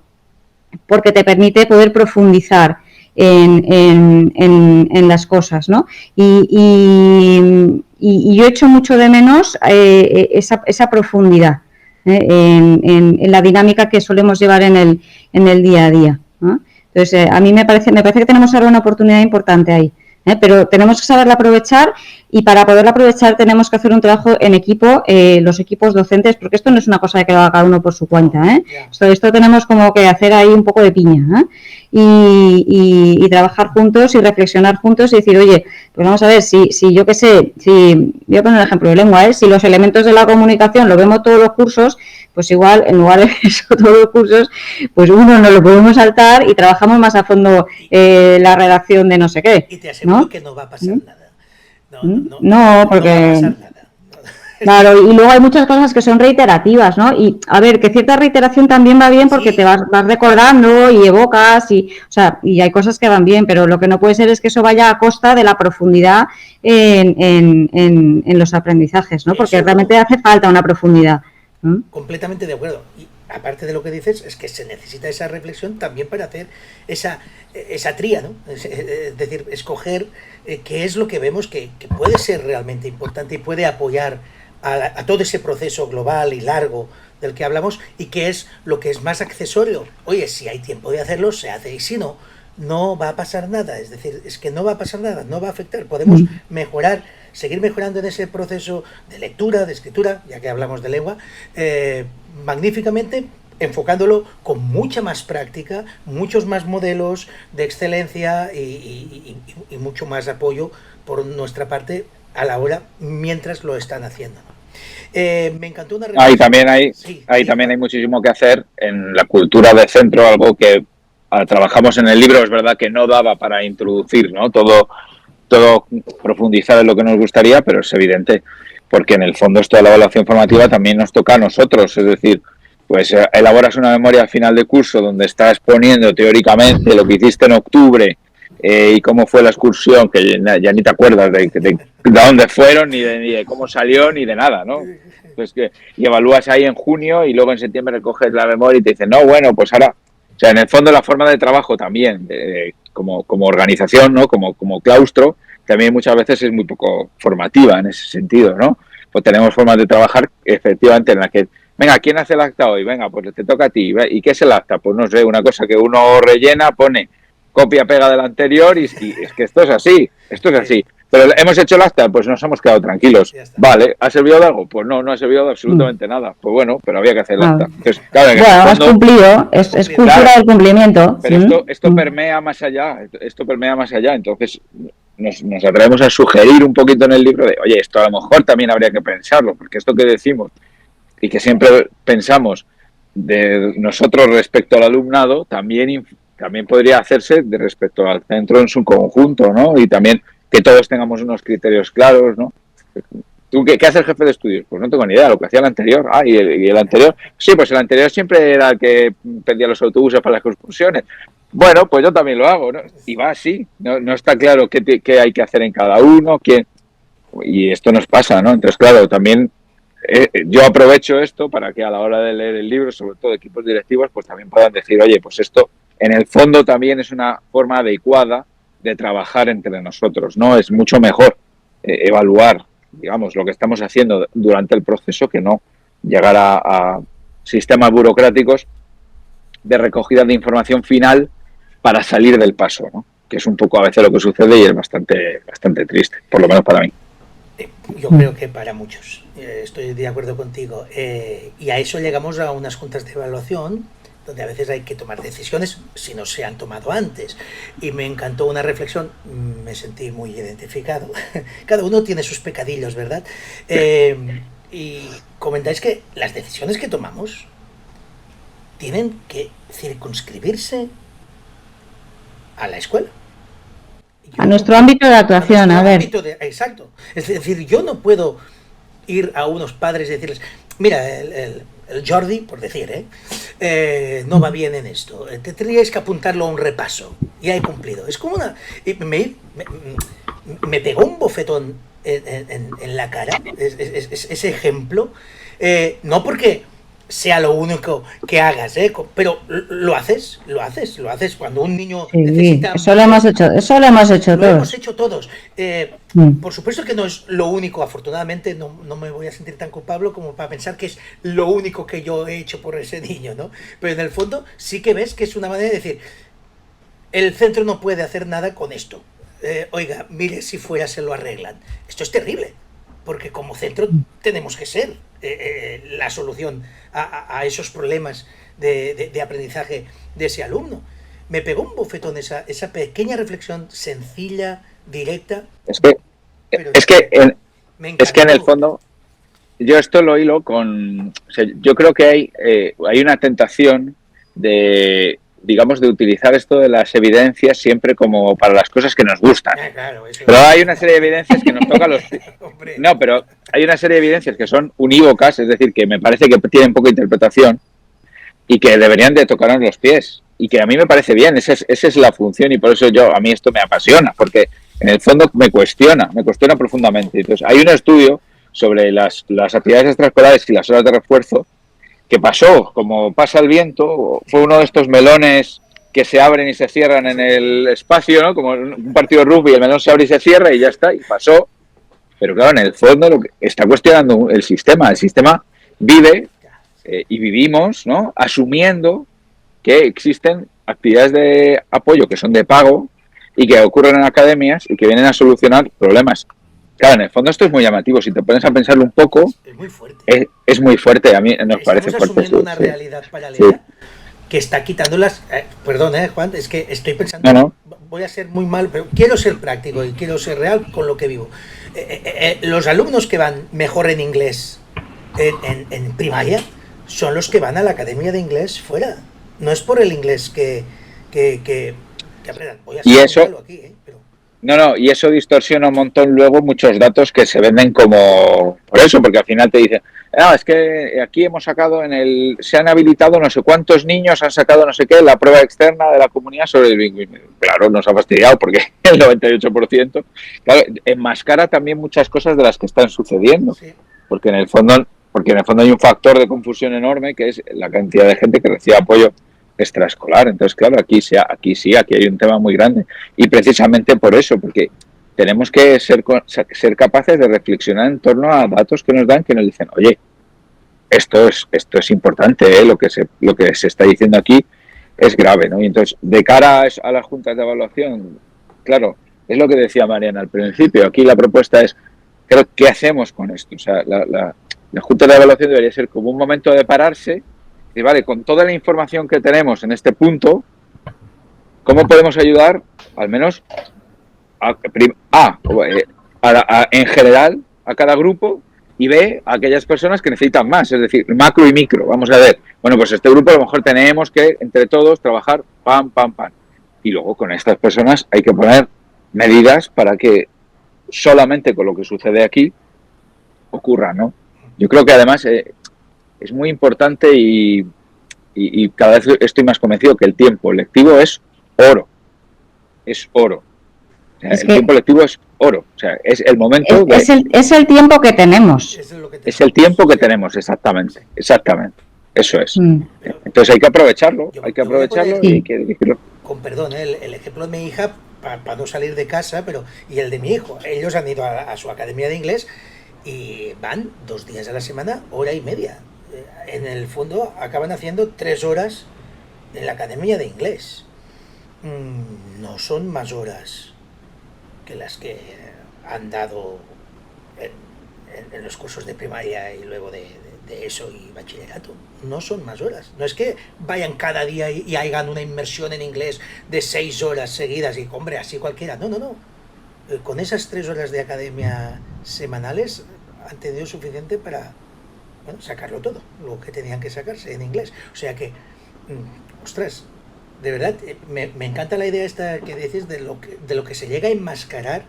porque te permite poder profundizar en las cosas, ¿no? Y yo echo mucho de menos esa profundidad en la dinámica que solemos llevar en el día a día, ¿no? Entonces, a mí me parece que tenemos ahora una oportunidad importante ahí. Pero tenemos que saberla aprovechar y para poderla aprovechar tenemos que hacer un trabajo en equipo, los equipos docentes, porque esto no es una cosa que lo haga cada uno por su cuenta, Esto tenemos como que hacer ahí un poco de piña, y trabajar juntos y reflexionar juntos y decir, oye, pues vamos a ver, si yo qué sé, voy a poner un ejemplo de lengua, si los elementos de la comunicación lo vemos todos los cursos, pues igual, en lugar de eso, todos los cursos, pues uno nos lo podemos saltar y trabajamos más a fondo la redacción de no sé qué. Y te aseguro que no va a pasar nada. No, porque... No va a pasar nada. Claro, y luego hay muchas cosas que son reiterativas, ¿no? Y a ver, que cierta reiteración también va bien porque te vas recordando y evocas, y hay cosas que van bien, pero lo que no puede ser es que eso vaya a costa de la profundidad en los aprendizajes, ¿no? Porque realmente hace falta una profundidad. Completamente de acuerdo. Y aparte de lo que dices, es que se necesita esa reflexión también para hacer esa tría, ¿no? Es decir, escoger qué es lo que vemos que puede ser realmente importante y puede apoyar a todo ese proceso global y largo del que hablamos y qué es lo que es más accesorio. Oye, si hay tiempo de hacerlo, se hace, y si no, no va a pasar nada. Es decir, es que no va a pasar nada, no va a afectar. Podemos mejorar, seguir mejorando en ese proceso de lectura, de escritura, ya que hablamos de lengua, magníficamente, enfocándolo con mucha más práctica, muchos más modelos de excelencia y mucho más apoyo por nuestra parte a la hora mientras lo están haciendo. Me encantó una reflexión. También hay muchísimo que hacer en la cultura de centro, algo que trabajamos en el libro, es verdad que no daba para introducir, ¿no? Todo profundizar en lo que nos gustaría, pero es evidente, porque en el fondo esto de la evaluación formativa también nos toca a nosotros, es decir, pues elaboras una memoria al final de curso donde estás poniendo teóricamente lo que hiciste en octubre y cómo fue la excursión, que ya ni te acuerdas de dónde fueron, ni de cómo salió, ni de nada, ¿no? Entonces, y evalúas ahí en junio y luego en septiembre recoges la memoria y te dicen, no, bueno, pues ahora... O sea, en el fondo la forma de trabajo también, como organización, ¿no? Como claustro, también muchas veces es muy poco formativa en ese sentido, ¿no? Pues tenemos formas de trabajar efectivamente en las que, venga, ¿quién hace el acta hoy? Venga, pues te toca a ti. ¿Y qué es el acta? Pues no sé, una cosa que uno rellena, pone copia, pega del anterior y es que esto es así. Pero hemos hecho el acta, pues nos hemos quedado tranquilos. Vale, ¿ha servido de algo? Pues no ha servido de absolutamente nada. Pues bueno, pero había que hacer el acta. Entonces, claro, has cumplido, es cultura del cumplimiento. Pero esto permea más allá, entonces nos atrevemos a sugerir un poquito en el libro de, oye, esto a lo mejor también habría que pensarlo, porque esto que decimos y que siempre pensamos de nosotros respecto al alumnado, también podría hacerse de respecto al centro en su conjunto, ¿no? Y también que todos tengamos unos criterios claros, ¿no? ¿Tú qué hace el jefe de estudios? Pues no tengo ni idea, lo que hacía el anterior. Ah, y el anterior. Sí, pues el anterior siempre era el que pedía los autobuses para las excursiones. Bueno, pues yo también lo hago, ¿no? Y va así. No está claro qué hay que hacer en cada uno, quién. Y esto nos pasa, ¿no? Entonces, claro, también yo aprovecho esto para que a la hora de leer el libro, sobre todo equipos directivos, pues también puedan decir, oye, pues esto en el fondo también es una forma adecuada de trabajar entre nosotros, ¿no? Es mucho mejor evaluar, digamos, lo que estamos haciendo durante el proceso que no llegar a sistemas burocráticos de recogida de información final para salir del paso, ¿no? Que es un poco a veces lo que sucede y es bastante triste, por lo menos para mí. Yo creo que para muchos, estoy de acuerdo contigo, y a eso llegamos a unas juntas de evaluación donde a veces hay que tomar decisiones si no se han tomado antes. Y me encantó una reflexión, me sentí muy identificado. Cada uno tiene sus pecadillos, ¿verdad? Y comentáis que las decisiones que tomamos tienen que circunscribirse a la escuela. A nuestro ámbito de actuación, a ver. Exacto. Es decir, yo no puedo ir a unos padres y decirles, mira, el Jordi, por decir, no va bien en esto, te tendríais que apuntarlo a un repaso. Ya he cumplido. Es como una... Me pegó un bofetón en la cara, ese ejemplo, no porque sea lo único que hagas, pero lo haces cuando un niño necesita... Eso lo hemos hecho todos. Lo hemos hecho todos. Por supuesto que no es lo único, afortunadamente no me voy a sentir tan culpable como para pensar que es lo único que yo he hecho por ese niño, ¿no? Pero en el fondo sí que ves que es una manera de decir, el centro no puede hacer nada con esto. Oiga, mire si fuera se lo arreglan. Esto es terrible, porque como centro tenemos que ser la solución a esos problemas de aprendizaje de ese alumno. Me pegó un bofetón esa pequeña reflexión sencilla, directa. Es que en el fondo yo esto lo hilo con... O sea, yo creo que hay una tentación de, digamos, de utilizar esto de las evidencias siempre como para las cosas que nos gustan. Claro, pero hay una serie de evidencias que nos toca los... No, pero hay una serie de evidencias que son unívocas, es decir, que me parece que tienen poca interpretación y que deberían de tocarnos los pies. Y que a mí me parece bien, esa es la función y por eso a mí esto me apasiona, porque en el fondo me cuestiona profundamente. Entonces, hay un estudio sobre las actividades extraescolares y las horas de refuerzo que pasó, como pasa el viento, fue uno de estos melones que se abren y se cierran en el espacio, ¿no? Como un partido de rugby, el melón se abre y se cierra y ya está, y pasó. Pero claro, en el fondo lo que está cuestionando el sistema vive y vivimos, ¿no? Asumiendo que existen actividades de apoyo que son de pago y que ocurren en academias y que vienen a solucionar problemas. Claro, en el fondo esto es muy llamativo. Si te pones a pensarlo un poco, es muy fuerte. Es muy fuerte. A mí nos parece fuerte. Estamos asumiendo una realidad paralela que está quitando las... perdón, Juan, es que estoy pensando... No. Voy a ser muy mal, pero quiero ser práctico y quiero ser real con lo que vivo. Los alumnos que van mejor en inglés en primaria son los que van a la academia de inglés fuera. No es por el inglés que aprendan. Voy a ser malo aquí, pero... No, y eso distorsiona un montón luego muchos datos que se venden como... Por eso, porque al final te dicen, es que aquí hemos sacado se han habilitado no sé cuántos niños, han sacado no sé qué, la prueba externa de la comunidad sobre el bilingüismo. Claro, nos ha fastidiado porque el 98%, claro, enmascara también muchas cosas de las que están sucediendo. Sí. Porque en el fondo hay un factor de confusión enorme que es la cantidad de gente que recibe apoyo extraescolar. Entonces, claro, aquí hay un tema muy grande. Y precisamente por eso, porque tenemos que ser capaces de reflexionar en torno a datos que nos dan, que nos dicen, oye, esto es importante, lo que se está diciendo aquí es grave, ¿no? Y entonces, de cara a las juntas de evaluación, claro, es lo que decía Mariana al principio. Aquí la propuesta es, ¿qué hacemos con esto? O sea, la junta de evaluación debería ser como un momento de pararse y, vale, con toda la información que tenemos en este punto, ¿cómo podemos ayudar, al menos, en general, a cada grupo y B, a aquellas personas que necesitan más? Es decir, macro y micro. Vamos a ver, bueno, pues este grupo a lo mejor tenemos que, entre todos, trabajar pam. Y luego con estas personas hay que poner medidas para que solamente con lo que sucede aquí ocurra, ¿no? Yo creo que además es muy importante y cada vez estoy más convencido que el tiempo lectivo es oro. Es oro. O sea, el tiempo lectivo es oro. O sea, es el momento es el tiempo que tenemos. Es el tiempo que tenemos, exactamente. Exactamente. Eso es. Entonces hay que aprovecharlo. Hay que aprovecharlo y hay que dirigirlo. Con perdón, el ejemplo de mi hija, para no salir de casa, y el de mi hijo. Ellos han ido a su academia de inglés y van 2 días a la semana, hora y media. En el fondo acaban haciendo 3 horas en la academia de inglés. No son más horas que las que han dado en los cursos de primaria y luego de ESO y bachillerato. No son más horas. No es que vayan cada día y hagan una inmersión en inglés de 6 horas seguidas y, hombre, así cualquiera. No. Con esas 3 horas de academia semanales han tenido suficiente para sacarlo todo, lo que tenían que sacarse en inglés. O sea que, ostras, de verdad, me encanta la idea esta que dices de lo que se llega a enmascarar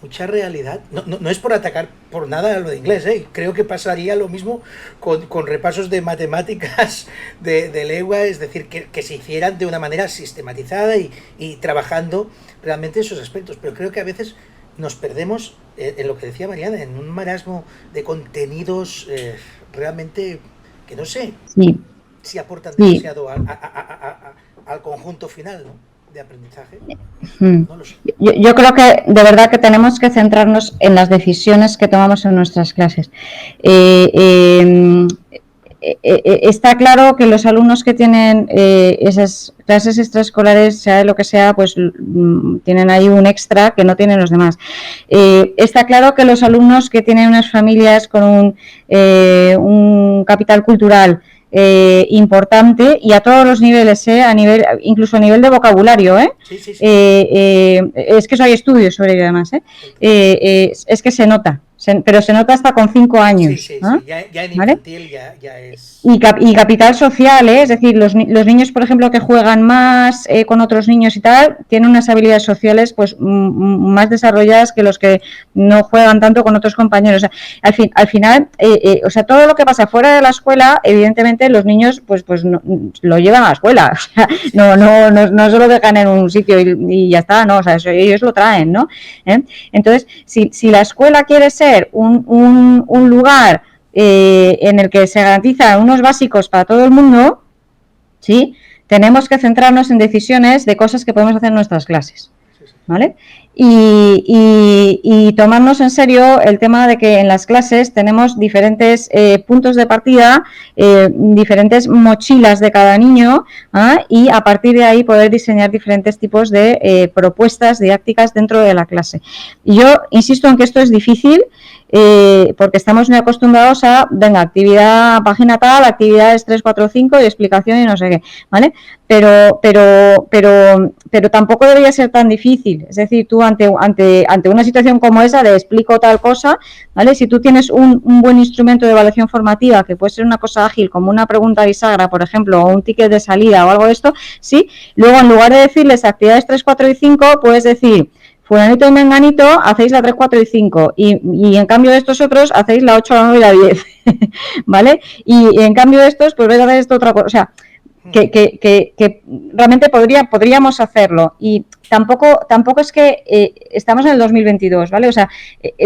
mucha realidad. No es por atacar por nada a lo de inglés, ¿eh? Creo que pasaría lo mismo con repasos de matemáticas, de lengua, es decir, que se hicieran de una manera sistematizada y trabajando realmente esos aspectos. Pero creo que a veces nos perdemos en lo que decía Mariana, en un marasmo de contenidos realmente que no sé si aportan demasiado al conjunto final, ¿no?, de aprendizaje. No lo sé. Yo creo que de verdad que tenemos que centrarnos en las decisiones que tomamos en nuestras clases. Está claro que los alumnos que tienen esas clases extraescolares, sea de lo que sea, pues tienen ahí un extra que no tienen los demás. Está claro que los alumnos que tienen unas familias con un capital cultural importante y a todos los niveles, incluso a nivel de vocabulario, Sí. es que eso hay estudios sobre ello además, es que se nota. Pero se nota hasta con 5 años. Sí. Ya en infantil, ¿vale? ya es... Y capital social, es decir, los niños, por ejemplo, que juegan más con otros niños y tal, tienen unas habilidades sociales pues más desarrolladas que los que no juegan tanto con otros compañeros. O sea, al final, o sea, todo lo que pasa fuera de la escuela, evidentemente los niños pues no, lo llevan a la escuela. O sea, no se lo dejan en un sitio y ya está, no, o sea, eso, ellos lo traen, ¿no? Entonces, si la escuela quiere ser un lugar en el que se garantizan unos básicos para todo el mundo, ¿sí?, tenemos que centrarnos en decisiones de cosas que podemos hacer en nuestras clases, ¿vale? Y tomarnos en serio el tema de que en las clases tenemos diferentes puntos de partida, diferentes mochilas de cada niño, y a partir de ahí poder diseñar diferentes tipos de propuestas didácticas dentro de la clase. Y yo insisto en que esto es difícil, porque estamos muy acostumbrados a, venga, actividad, página tal, actividades 3, 4, 5 y explicación y no sé qué, ¿vale? Pero tampoco debería ser tan difícil. Es decir, tú ante una situación como esa de explico tal cosa, ¿vale? Si tú tienes un buen instrumento de evaluación formativa, que puede ser una cosa ágil, como una pregunta bisagra, por ejemplo, o un ticket de salida o algo de esto, sí, luego en lugar de decirles actividades 3, 4 y 5, puedes decir fulanito y menganito, hacéis la 3, 4 y 5, y en cambio de estos otros, hacéis la 8, la 9 y la 10, ¿vale? Y en cambio de estos, pues vais a hacer esto otra cosa, o sea, que realmente podríamos hacerlo, y tampoco es que estamos en el 2022, ¿vale? O sea,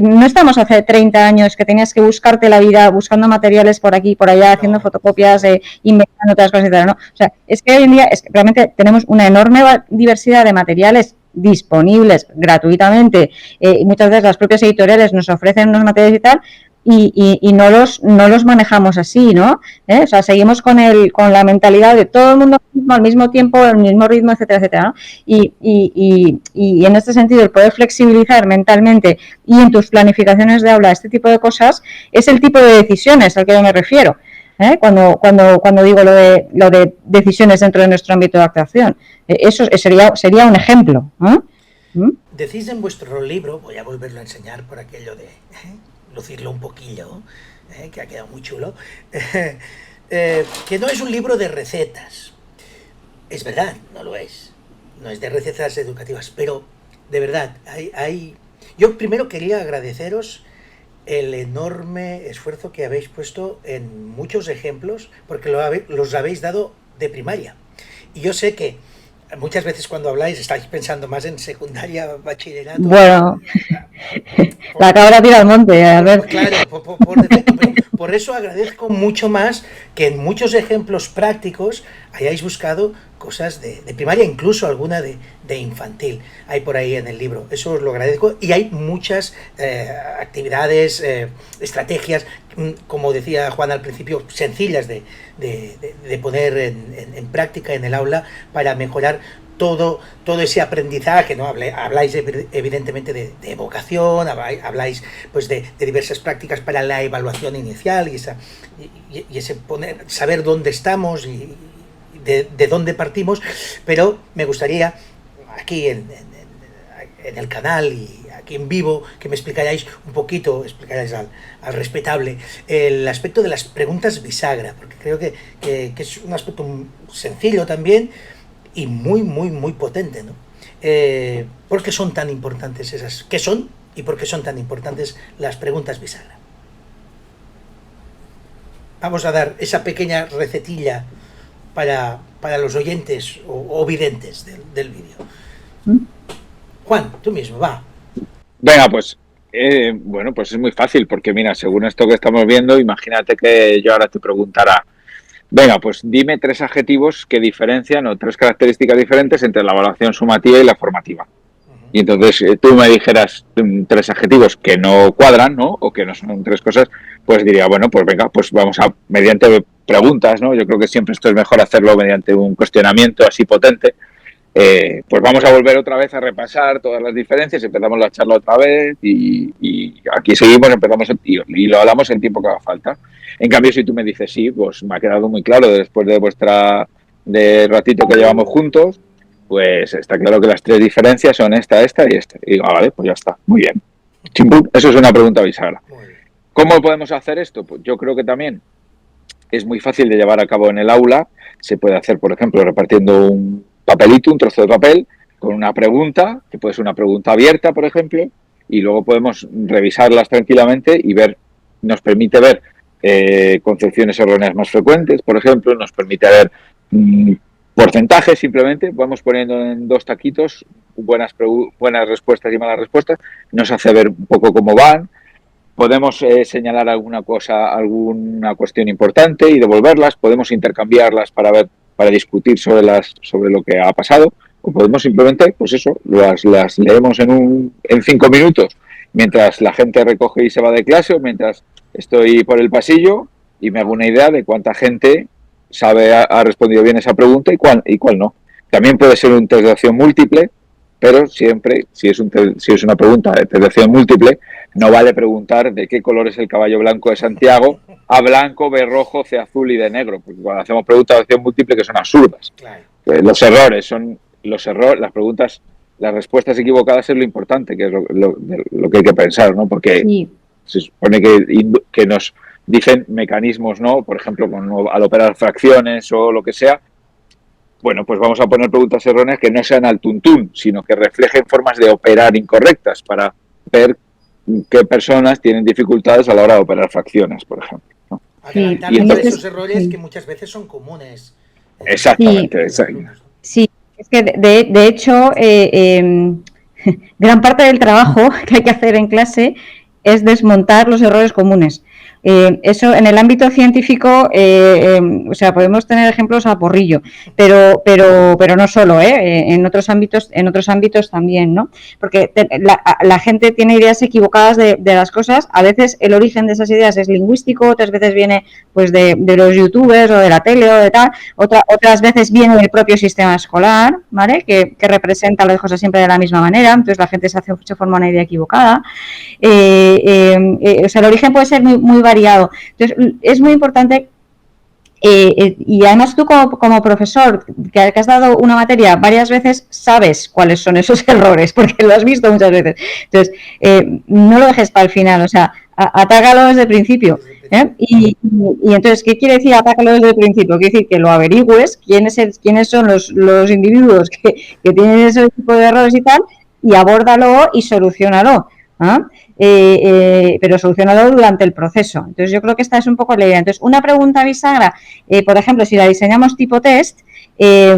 no estamos hace 30 años que tenías que buscarte la vida buscando materiales por aquí y por allá, haciendo fotocopias, inventando otras cosas, etc., ¿no? O sea, es que hoy en día realmente tenemos una enorme diversidad de materiales disponibles gratuitamente, muchas veces las propias editoriales nos ofrecen unos materiales y tal, y no los manejamos así, ¿no? O sea, seguimos con la mentalidad de todo el mundo al mismo tiempo, al mismo ritmo, etcétera, etcétera, ¿no? Y en este sentido, el poder flexibilizar mentalmente y en tus planificaciones de aula este tipo de cosas es el tipo de decisiones al que yo me refiero, cuando digo lo de decisiones dentro de nuestro ámbito de actuación. Eso sería un ejemplo, Decís en vuestro libro, voy a volverlo a enseñar por aquello de lucirlo un poquillo, que ha quedado muy chulo, que no es un libro de recetas. Es verdad, no lo es. No es de recetas educativas, pero de verdad, yo primero quería agradeceros el enorme esfuerzo que habéis puesto en muchos ejemplos, porque los habéis dado de primaria. Y yo sé que muchas veces cuando habláis estáis pensando más en secundaria, bachillerato. Bueno, la cabra tira al monte, a ver. Claro, por defecto. Por eso agradezco mucho más que en muchos ejemplos prácticos hayáis buscado cosas de primaria, incluso alguna de infantil. Hay por ahí en el libro. Eso os lo agradezco. Y hay muchas actividades, estrategias, como decía Juan al principio, sencillas de poner en práctica en el aula para mejorar todo ese aprendizaje, ¿no? Habláis evidentemente de vocación, habláis pues de diversas prácticas para la evaluación inicial y ese saber dónde estamos y de dónde partimos, pero me gustaría aquí en el canal y aquí en vivo que me explicarais un poquito, explicarais al respetable el aspecto de las preguntas bisagra, porque creo que es un aspecto sencillo también y muy, muy, muy potente, ¿no? ¿Por qué son tan importantes esas? ¿Qué son y por qué son tan importantes las preguntas bisagra? Vamos a dar esa pequeña recetilla para los oyentes o videntes del vídeo. Juan, tú mismo, va. Venga, pues, bueno, pues es muy fácil, porque mira, según esto que estamos viendo, imagínate que yo ahora te preguntara, venga, pues dime 3 adjetivos que diferencian o 3 características diferentes entre la evaluación sumativa y la formativa. Y entonces tú me dijeras 3 adjetivos que no cuadran, ¿no? O que no son 3 cosas, pues diría, bueno, pues venga, pues vamos a, mediante preguntas, ¿no? Yo creo que siempre esto es mejor hacerlo mediante un cuestionamiento así potente. Pues vamos a volver otra vez a repasar todas las diferencias, empezamos la charla otra vez y aquí seguimos, empezamos y lo hablamos en tiempo que haga falta. En cambio, si tú me dices sí, pues me ha quedado muy claro después de ratito que llevamos juntos, pues está claro que las 3 diferencias son esta y esta. Y digo, vale, pues ya está, muy bien. Chimpum, eso es una pregunta bisagra. ¿Cómo podemos hacer esto? Pues yo creo que también es muy fácil de llevar a cabo en el aula. Se puede hacer, por ejemplo, repartiendo un papelito, un trozo de papel, con una pregunta, que puede ser una pregunta abierta, por ejemplo, y luego podemos revisarlas tranquilamente y ver, nos permite ver concepciones erróneas más frecuentes, por ejemplo, nos permite ver porcentajes, simplemente, vamos poniendo en 2 taquitos buenas respuestas y malas respuestas, nos hace ver un poco cómo van. Podemos señalar alguna cuestión importante y devolverlas, podemos intercambiarlas para discutir sobre lo que ha pasado, o podemos simplemente, pues eso, las leemos en 5 minutos, mientras la gente recoge y se va de clase, o mientras estoy por el pasillo y me hago una idea de cuánta gente ha respondido bien esa pregunta y cuál no. También puede ser un test de acción múltiple, pero siempre, si es una pregunta de test de acción múltiple, no vale preguntar de qué color es el caballo blanco de Santiago, A blanco, B rojo, C azul y D negro, porque cuando hacemos preguntas de acción múltiple que son absurdas. Claro. Las preguntas, las respuestas equivocadas es lo importante, que es lo que hay que pensar, ¿no? Porque sí, se supone que nos dicen mecanismos, ¿no? Por ejemplo, al operar fracciones o lo que sea, bueno, pues vamos a poner preguntas erróneas que no sean al tuntún, sino que reflejen formas de operar incorrectas para ver qué personas tienen dificultades a la hora de operar fracciones, por ejemplo, ¿no? Adelantarnos a esos errores que muchas veces son comunes. Exactamente. Sí, es que de hecho gran parte del trabajo que hay que hacer en clase es desmontar los errores comunes. Eso en el ámbito científico, o sea, podemos tener ejemplos a porrillo, pero no solo, en otros ámbitos también, ¿no? Porque la gente tiene ideas equivocadas de las cosas. A veces el origen de esas ideas es lingüístico, otras veces viene pues de los youtubers o de la tele o de tal, otras veces viene del propio sistema escolar, ¿vale? Que representa las cosas siempre de la misma manera, entonces la gente se forma una idea equivocada. O sea, el origen puede ser muy variado. Entonces, es muy importante, y además tú como profesor, que has dado una materia varias veces, sabes cuáles son esos errores, porque lo has visto muchas veces. Entonces, no lo dejes para el final, o sea, atácalo desde el principio. Y entonces, ¿qué quiere decir atácalo desde el principio? Quiere decir que lo averigües, quiénes son los individuos que tienen ese tipo de errores y tal, y abórdalo y soluciónalo. pero solucionarlo durante el proceso. Entonces, yo creo que esta es un poco la idea. Entonces, una pregunta bisagra, por ejemplo, si la diseñamos tipo test, es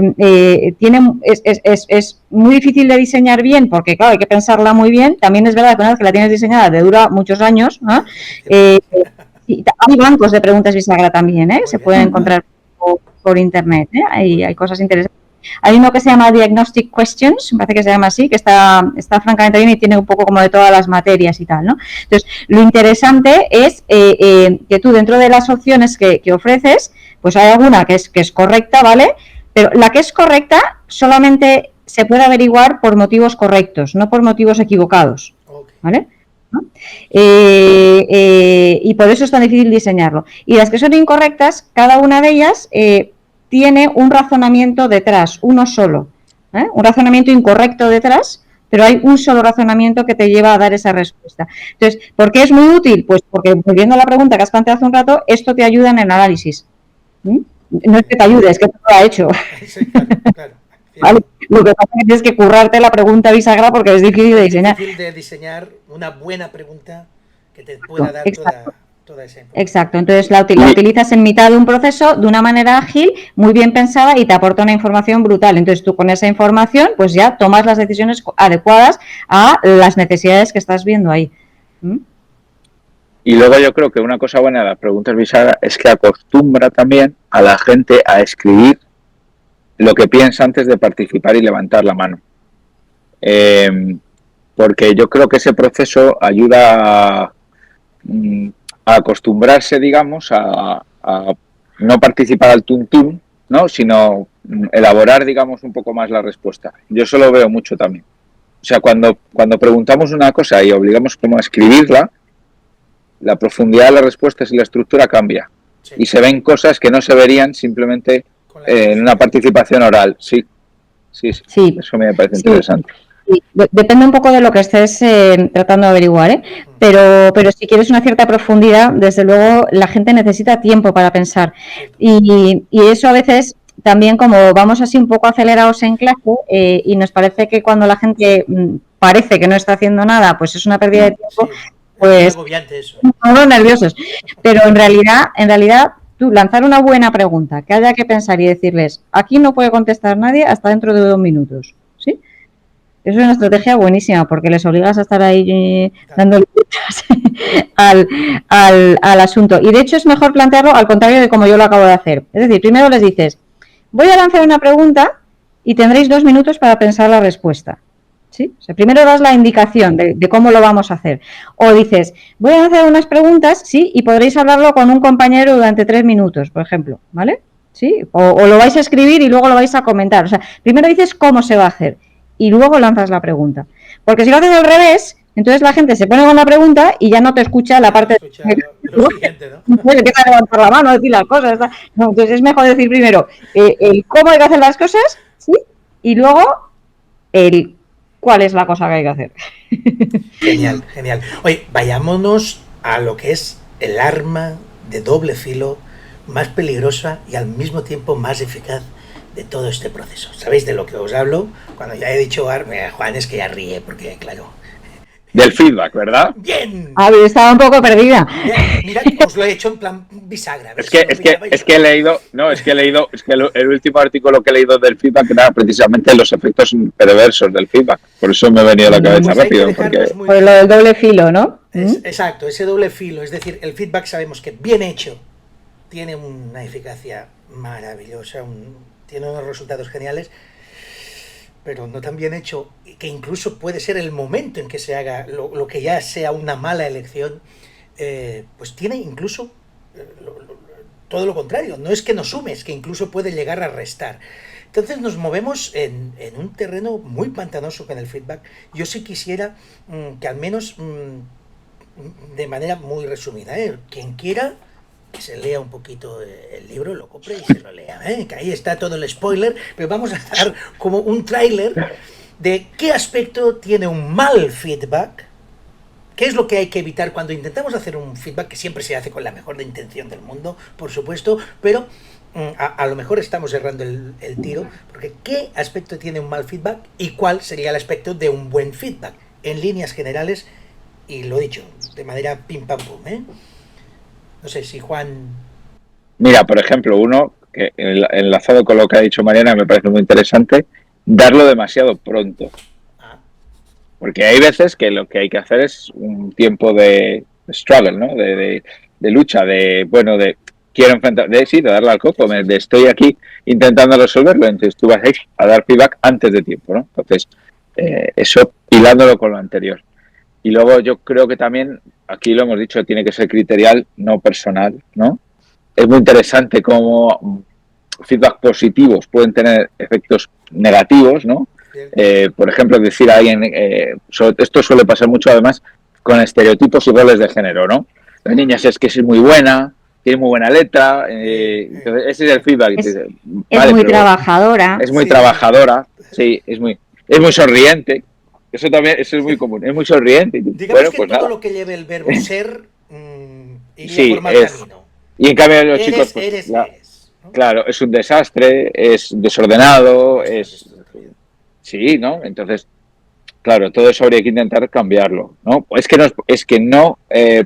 muy difícil de diseñar bien porque, claro, hay que pensarla muy bien. También es verdad que una vez que la tienes diseñada te dura muchos años, ¿no? Hay bancos de preguntas bisagra también, se pueden encontrar por internet, hay cosas interesantes. Hay uno que se llama Diagnostic Questions, me parece que se llama así, que está francamente bien y tiene un poco como de todas las materias y tal, ¿no? Entonces, lo interesante es que tú dentro de las opciones que ofreces, pues hay alguna que es correcta, ¿vale? Pero la que es correcta solamente se puede averiguar por motivos correctos, no por motivos equivocados, ¿vale? ¿No? Y por eso es tan difícil diseñarlo. Y las que son incorrectas, cada una de ellas tiene un razonamiento detrás, uno solo, un razonamiento incorrecto detrás, pero hay un solo razonamiento que te lleva a dar esa respuesta. Entonces, ¿por qué es muy útil? Pues porque, volviendo a la pregunta que has planteado hace un rato, esto te ayuda en el análisis. No es que te ayude, es que todo lo ha hecho. Sí, claro. ¿Vale? Lo que pasa es que tienes que currarte la pregunta bisagra porque es difícil de diseñar. Es difícil de diseñar una buena pregunta que te pueda dar toda esa información. Exacto, entonces la utilizas en mitad de un proceso de una manera ágil, muy bien pensada y te aporta una información brutal. Entonces tú con esa información pues ya tomas las decisiones adecuadas a las necesidades que estás viendo ahí. Y luego yo creo que una cosa buena de las preguntas bisagra es que acostumbra también a la gente a escribir lo que piensa antes de participar y levantar la mano. Porque yo creo que ese proceso ayuda a acostumbrarse, digamos, a no participar al tuntún, ¿no? Sino elaborar, digamos, un poco más la respuesta. Yo eso lo veo mucho también. O sea, cuando preguntamos una cosa y obligamos como a escribirla, la profundidad de las respuestas y la estructura cambia. Sí. Y se ven cosas que no se verían simplemente en una participación oral. Sí. Eso me parece interesante. Sí. Depende un poco de lo que estés tratando de averiguar, pero si quieres una cierta profundidad, desde luego la gente necesita tiempo para pensar. Y eso a veces también, como vamos así un poco acelerados en clase y nos parece que cuando la gente parece que no está haciendo nada, pues es una pérdida de tiempo, pues estamos nerviosos. Pero en realidad tú lanzar una buena pregunta, que haya que pensar y decirles, aquí no puede contestar nadie hasta dentro de 2 minutos, ¿sí? Eso es una estrategia buenísima, porque les obligas a estar ahí dando vueltas al asunto. Y de hecho es mejor plantearlo al contrario de como yo lo acabo de hacer. Es decir, primero les dices, voy a lanzar una pregunta y tendréis 2 minutos para pensar la respuesta. ¿Sí? O sea, primero das la indicación de cómo lo vamos a hacer. O dices, voy a hacer unas preguntas, sí, y podréis hablarlo con un compañero durante 3 minutos, por ejemplo, ¿vale? ¿Sí? O lo vais a escribir y luego lo vais a comentar. O sea, primero dices cómo se va a hacer y luego lanzas la pregunta. Porque si lo haces al revés, entonces la gente se pone con la pregunta y ya no te escucha la parte lo siguiente, ¿no? Empieza a levantar la mano, a decir las cosas. No, entonces es mejor decir primero el cómo hay que hacer las cosas, ¿sí? Y luego el cuál es la cosa que hay que hacer. Genial. Oye, vayámonos a lo que es el arma de doble filo más peligrosa y al mismo tiempo más eficaz de todo este proceso. ¿Sabéis de lo que os hablo? Cuando ya he dicho Juan es que ya ríe, porque claro... Del feedback, ¿verdad? ¡Bien! A ver, estaba un poco perdida. Bien, mira, os lo he hecho en plan bisagra. Es que he leído, el último artículo que he leído del feedback era precisamente los efectos perversos del feedback. Por eso me ha venido a la cabeza rápido. Por lo del doble filo, ¿no? Exacto, ese doble filo. Es decir, el feedback sabemos que bien hecho tiene una eficacia maravillosa, tiene unos resultados geniales, pero no tan bien hecho, que incluso puede ser el momento en que se haga lo que ya sea una mala elección, pues tiene incluso todo lo contrario. No es que nos sume, es que incluso puede llegar a restar. Entonces nos movemos en un terreno muy pantanoso con el feedback. Yo sí quisiera que al menos de manera muy resumida, quien quiera que se lea un poquito el libro, lo compre y se lo lea, que ahí está todo el spoiler, pero vamos a dar como un tráiler de qué aspecto tiene un mal feedback, qué es lo que hay que evitar cuando intentamos hacer un feedback, que siempre se hace con la mejor intención del mundo, por supuesto, pero a lo mejor estamos errando el tiro, porque qué aspecto tiene un mal feedback y cuál sería el aspecto de un buen feedback. En líneas generales, y lo dicho, de manera pim pam pum, ¿eh? No sé si Juan... Mira, por ejemplo, uno que enlazado con lo que ha dicho Mariana me parece muy interesante, darlo demasiado pronto. Porque hay veces que lo que hay que hacer es un tiempo de struggle, ¿no? De lucha, de quiero enfrentar, de darle al coco, de estoy aquí intentando resolverlo, entonces tú vas a dar feedback antes de tiempo, ¿no? Entonces, eso hilándolo con lo anterior. Y luego yo creo que también, aquí lo hemos dicho, tiene que ser criterial, no personal, ¿no? Es muy interesante cómo feedback positivos pueden tener efectos negativos, ¿no? Por ejemplo, decir a alguien, esto suele pasar mucho además con estereotipos y roles de género, ¿no? La niña es que es muy buena, tiene muy buena letra, entonces ese es el feedback. Es muy trabajadora. Es muy trabajadora, sí, es muy sonriente. Eso es muy común, es muy sonriente. Digamos que pues todo lo que lleve el verbo ser y sí, por mal camino. Y en cambio los chicos, pues, ¿no? Claro, es un desastre, es desordenado, sí, ¿no? Entonces, claro, todo eso habría que intentar cambiarlo, ¿no? Es que no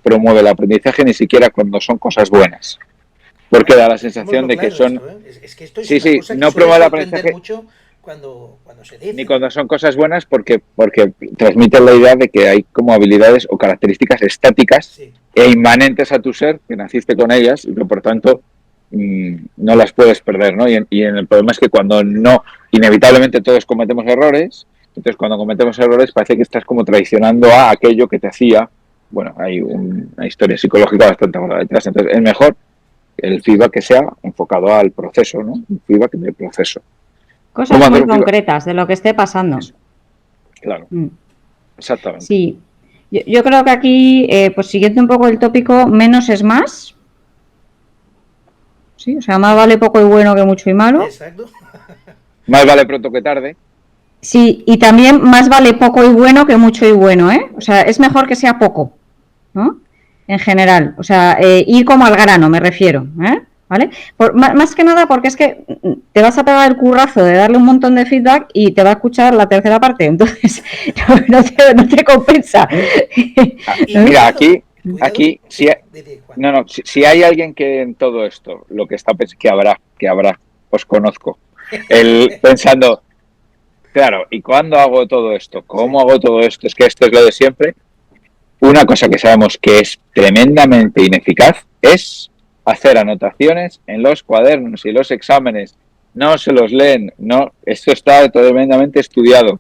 promueve el aprendizaje ni siquiera cuando son cosas buenas, porque da la sensación de que son... Esto, ¿eh? Es que esto es sí, una cosa que no promueve el aprendizaje mucho cuando se dice. Ni cuando son cosas buenas porque transmiten la idea de que hay como habilidades o características estáticas e inmanentes a tu ser, que naciste con ellas y que por tanto no las puedes perder, ¿no? Y el problema es que cuando no, inevitablemente todos cometemos errores, entonces cuando cometemos errores parece que estás como traicionando a aquello que te hacía, bueno, hay una historia psicológica bastante gorda detrás, entonces es mejor el feedback que sea enfocado al proceso, ¿no? Un feedback del proceso. Cosas muy concretas de lo que esté pasando. Claro, exactamente. Sí, yo creo que aquí, pues siguiendo un poco el tópico, menos es más. Sí, o sea, más vale poco y bueno que mucho y malo. Exacto. Más vale pronto que tarde. Sí, y también más vale poco y bueno que mucho y bueno, ¿eh? O sea, es mejor que sea poco, ¿no? En general, o sea, ir como al grano, me refiero, ¿eh? ¿Vale? Más que nada porque es que te vas a pegar el currazo de darle un montón de feedback y te va a escuchar la tercera parte, entonces no te compensa. Mira, aquí si hay alguien que en todo esto, lo que está que habrá, os conozco, pensando, claro, ¿y cuándo hago todo esto? ¿Cómo hago todo esto? Es que esto es lo de siempre. Una cosa que sabemos que es tremendamente ineficaz es hacer anotaciones en los cuadernos y los exámenes. No se los leen, no, esto está tremendamente estudiado.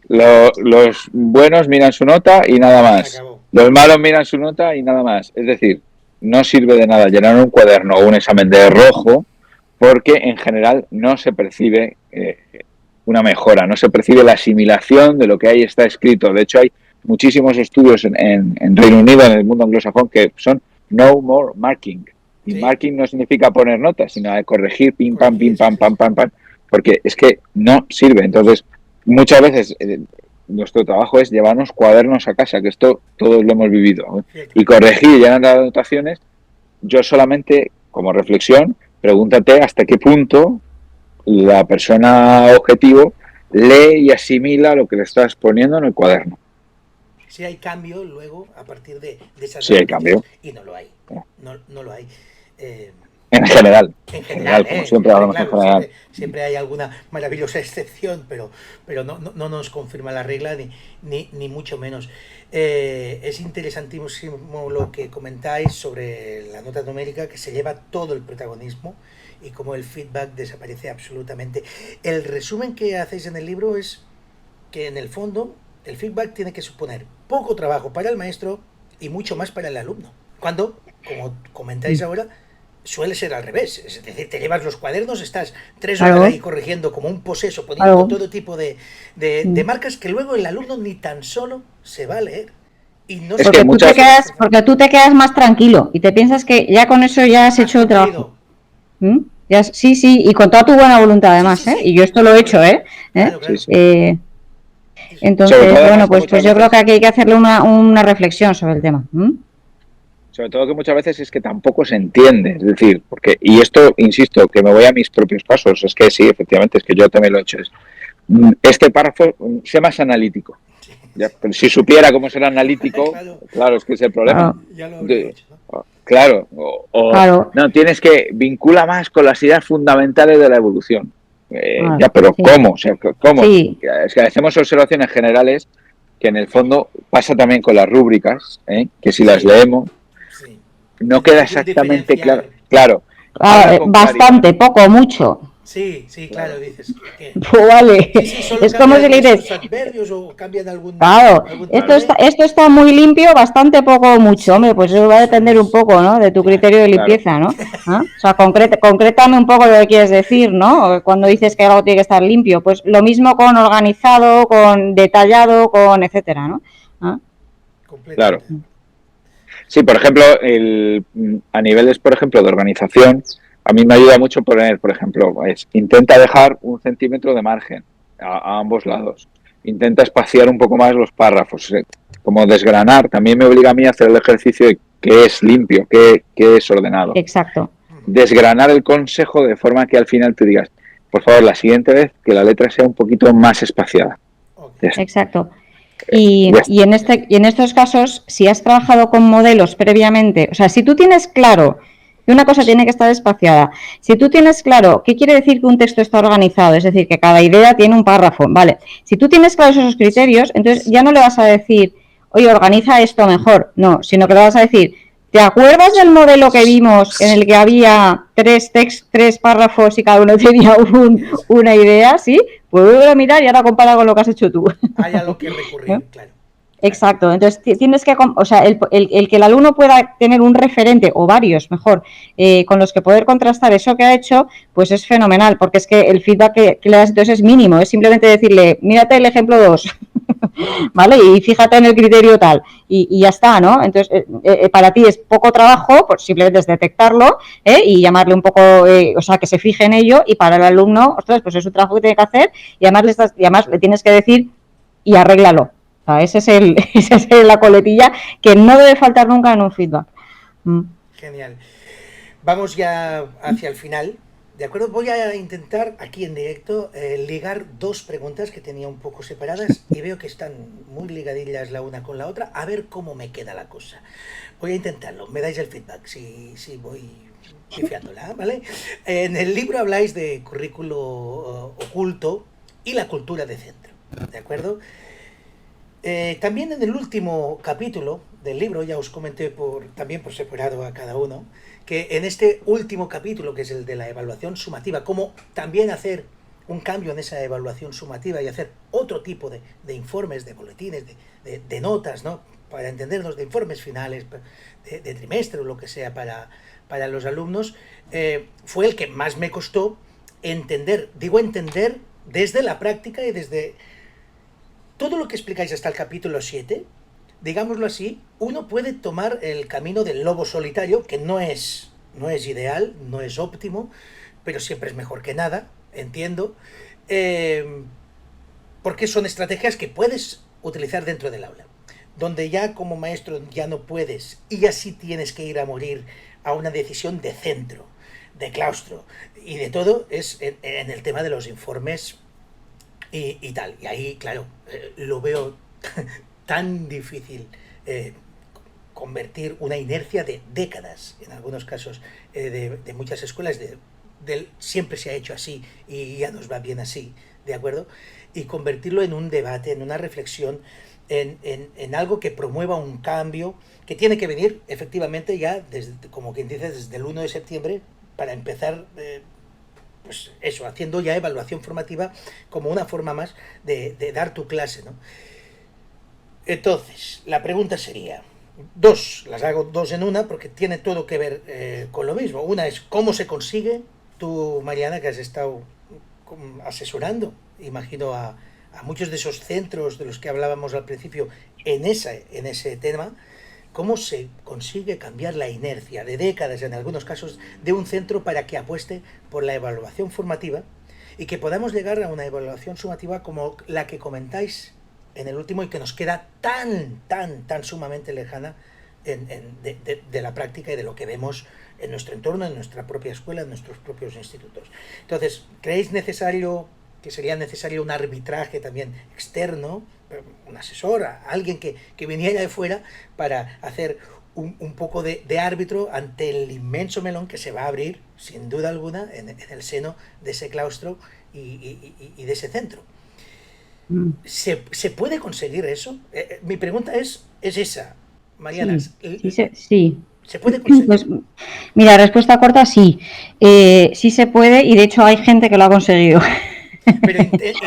Los buenos miran su nota y nada más. Los malos miran su nota y nada más. Es decir, no sirve de nada llenar un cuaderno o un examen de rojo porque en general no se percibe una mejora, no se percibe la asimilación de lo que ahí está escrito. De hecho, hay muchísimos estudios en Reino Unido, en el mundo anglosajón, que son no more marking. Y marking no significa poner notas, sino corregir pim, pam, porque es que no sirve. Entonces, muchas veces nuestro trabajo es llevarnos cuadernos a casa, que esto todos lo hemos vivido, ¿no? Y corregir y llenar las anotaciones. Yo solamente, como reflexión, pregúntate hasta qué punto la persona objetivo lee y asimila lo que le estás poniendo en el cuaderno. Si hay cambio luego a partir de esas sí hay cambio. Y no lo hay. No lo hay. En general, como siempre hablamos claro, en general. Siempre hay alguna maravillosa excepción, pero no nos confirma la regla ni mucho menos. Es interesantísimo lo que comentáis sobre la nota numérica, que se lleva todo el protagonismo y como el feedback desaparece absolutamente. El resumen que hacéis en el libro es que en el fondo el feedback tiene que suponer poco trabajo para el maestro y mucho más para el alumno. Cuando, como comentáis ahora, suele ser al revés. Es decir, te llevas los cuadernos, estás 3 horas ahí corrigiendo como un poseso, poniendo todo tipo de marcas que luego el alumno ni tan solo se va a leer. Y no es porque, porque tú te quedas más tranquilo y te piensas que ya con eso ya has hecho el trabajo. Sí, y con toda tu buena voluntad además, sí. Y yo esto lo he hecho, Claro. Entonces, bueno, pues yo creo que aquí hay que hacerle una reflexión sobre el tema. Sobre todo que muchas veces es que tampoco se entiende, es decir, y esto, insisto, que me voy a mis propios casos, es que sí, efectivamente, es que yo también lo he hecho. Este párrafo, sé más analítico. Ya, pero si supiera cómo ser analítico, claro, es que es el problema. Ya lo habría hecho, ¿no? Claro, Claro. no, tienes que vincula más con las ideas fundamentales de la evolución. Ya, pero Sí. ¿cómo? O sea, ¿cómo? Sí. Es que hacemos observaciones generales que en el fondo pasa también con las rúbricas, que si las leemos Sí. no Es queda difícil exactamente claro. diferenciar. Claro, habla con claridad. Bastante, poco, mucho. Sí, sí, claro, Claro. dices que Pues vale. sí, solo Es como si cambian le dices, estos adverbios o cambian claro, algún Claro, tilde. esto está muy limpio, bastante, poco o mucho. Hombre, Sí, pues eso va a solo depender un es. poco, ¿no? De tu Claro. criterio de claro. limpieza, ¿no? ¿Ah? O sea, concrétame un poco lo que quieres decir, ¿no? Cuando dices que algo tiene que estar limpio. Pues lo mismo con organizado, con detallado, con etcétera, ¿no? ¿Ah? Claro. Completamente. Sí, por ejemplo, a niveles, por ejemplo, de organización, a mí me ayuda mucho poner, por ejemplo, intenta dejar 1 centímetro de margen a ambos lados. Intenta espaciar un poco más los párrafos. Como desgranar, también me obliga a mí a hacer el ejercicio de qué es limpio, qué es ordenado. Exacto. Desgranar el consejo de forma que al final te digas, por favor, la siguiente vez que la letra sea un poquito más espaciada. Okay. Exacto. Y en estos casos, si has trabajado con modelos previamente, o sea, si tú tienes claro que una cosa tiene que estar espaciada, si tú tienes claro qué quiere decir que un texto está organizado, es decir, que cada idea tiene un párrafo, vale, si tú tienes claros esos criterios, entonces ya no le vas a decir, oye, organiza esto mejor, no, sino que le vas a decir, ¿te acuerdas del modelo que vimos en el que había tres párrafos y cada uno tenía una idea? ¿Sí? Pues voy a mirar y ahora compara con lo que has hecho tú. Hay a lo que recurrir, claro. Exacto, entonces tienes que, o sea, el que el alumno pueda tener un referente, o varios mejor, con los que poder contrastar eso que ha hecho, pues es fenomenal, porque es que el feedback que le das entonces es mínimo, es simplemente decirle, mírate el ejemplo 2, ¿vale? Y fíjate en el criterio tal, y ya está, ¿no? Entonces, para ti es poco trabajo, pues simplemente es detectarlo, y llamarle un poco, o sea, que se fije en ello, y para el alumno, ostras, pues es un trabajo que tiene que hacer, y además le tienes que decir, y arréglalo. O sea, esa es la coletilla que no debe faltar nunca en un feedback. Genial. Vamos ya hacia el final, ¿de acuerdo? Voy a intentar aquí en directo ligar dos preguntas que tenía un poco separadas y veo que están muy ligadillas la una con la otra, a ver cómo me queda la cosa. Voy a intentarlo, me dais el feedback si voy pifiándola, ¿vale? En el libro habláis de currículo oculto y la cultura de centro, ¿de acuerdo? También en el último capítulo del libro, ya os comenté también por separado a cada uno, que en este último capítulo, que es el de la evaluación sumativa, cómo también hacer un cambio en esa evaluación sumativa y hacer otro tipo de informes, de boletines, de notas, ¿no? Para entendernos, de informes finales, de trimestre o lo que sea para los alumnos, fue el que más me costó entender. Digo entender desde la práctica y desde todo lo que explicáis hasta el capítulo 7, digámoslo así, uno puede tomar el camino del lobo solitario, que no es ideal, no es óptimo, pero siempre es mejor que nada, entiendo, porque son estrategias que puedes utilizar dentro del aula, donde ya como maestro ya no puedes y así tienes que ir a morir a una decisión de centro, de claustro y de todo, es en el tema de los informes y tal. Y ahí, claro, lo veo tan difícil convertir una inercia de décadas, en algunos casos, de muchas escuelas, siempre se ha hecho así y ya nos va bien así, ¿de acuerdo? Y convertirlo en un debate, en una reflexión, en algo que promueva un cambio que tiene que venir efectivamente ya, como quien dice, desde el 1 de septiembre, para empezar... pues eso, haciendo ya evaluación formativa como una forma más de dar tu clase, ¿no? Entonces, la pregunta sería, las hago dos en una porque tiene todo que ver con lo mismo. Una es cómo se consigue, tú, Mariana, que has estado asesorando, imagino, a muchos de esos centros de los que hablábamos al principio en ese tema, cómo se consigue cambiar la inercia de décadas, en algunos casos, de un centro para que apueste por la evaluación formativa y que podamos llegar a una evaluación sumativa como la que comentáis en el último y que nos queda tan sumamente lejana de la práctica y de lo que vemos en nuestro entorno, en nuestra propia escuela, en nuestros propios institutos. Entonces, ¿creéis que sería necesario un arbitraje también externo un asesor, a alguien que viniera de fuera para hacer un poco de árbitro ante el inmenso melón que se va a abrir, sin duda alguna, en el seno de ese claustro y de ese centro. ¿Se puede conseguir eso? Mi pregunta es esa, Mariana. Sí. ¿Se puede conseguir? Pues, mira, respuesta corta, sí. Sí se puede, y de hecho hay gente que lo ha conseguido. Pero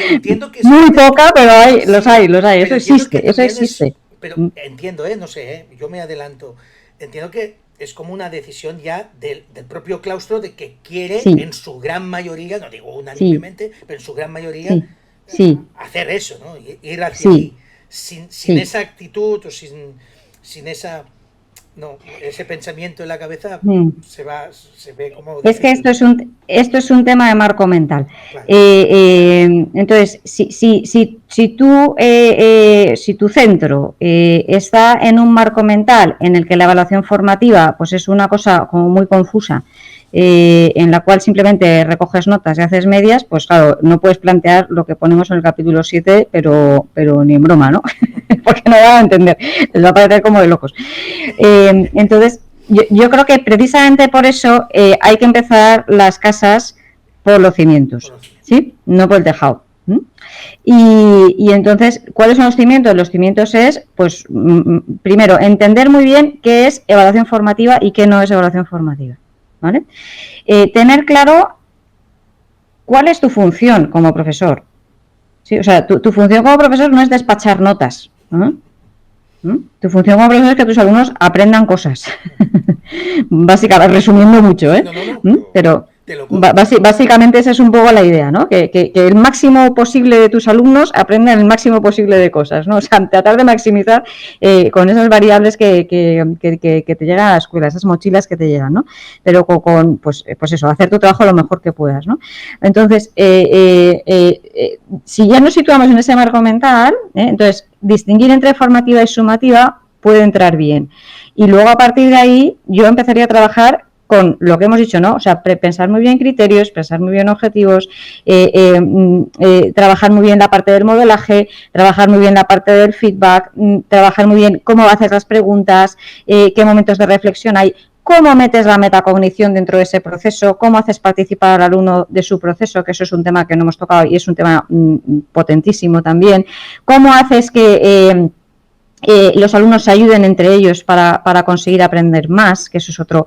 entiendo que... Muy poca, pero los hay. Eso existe. Pero entiendo, no sé, yo me adelanto. Entiendo que es como una decisión ya del propio claustro de que quiere, en su gran mayoría, no digo unánimemente, pero en su gran mayoría, hacer eso, ¿no? Ir hacia ahí. Sin esa actitud o sin esa... No, ese pensamiento en la cabeza se ve como... Es que esto es un tema de marco mental. Claro. Entonces, si tu centro está en un marco mental en el que la evaluación formativa pues es una cosa como muy confusa, en la cual simplemente recoges notas y haces medias, pues claro, no puedes plantear lo que ponemos en el capítulo 7, pero ni en broma, ¿no? Porque no van a entender, les va a parecer como de locos. Entonces, yo creo que precisamente por eso hay que empezar las casas por los cimientos, ¿sí? No por el tejado. Y entonces, ¿cuáles son los cimientos? Los cimientos es, pues, primero, entender muy bien qué es evaluación formativa y qué no es evaluación formativa, ¿vale? Tener claro cuál es tu función como profesor. ¿Sí? O sea, tu función como profesor no es despachar notas, ¿no? Tu función como profesor es que tus alumnos aprendan cosas. Básicamente, resumiendo mucho, pero básicamente esa es un poco la idea, ¿no? Que el máximo posible de tus alumnos aprendan el máximo posible de cosas, ¿no? O sea, tratar de maximizar con esas variables que te llegan a la escuela, esas mochilas que te llegan, ¿no? Pero pues eso, hacer tu trabajo lo mejor que puedas, ¿no? Entonces, si ya nos situamos en ese marco mental, entonces distinguir entre formativa y sumativa puede entrar bien. Y luego a partir de ahí yo empezaría a trabajar con lo que hemos dicho, ¿no? O sea, pensar muy bien criterios, pensar muy bien objetivos, trabajar muy bien la parte del modelaje, trabajar muy bien la parte del feedback, trabajar muy bien cómo haces las preguntas, qué momentos de reflexión hay, cómo metes la metacognición dentro de ese proceso, cómo haces participar al alumno de su proceso, que eso es un tema que no hemos tocado y es un tema potentísimo también, cómo haces que los alumnos se ayuden entre ellos para conseguir aprender más, que eso es otro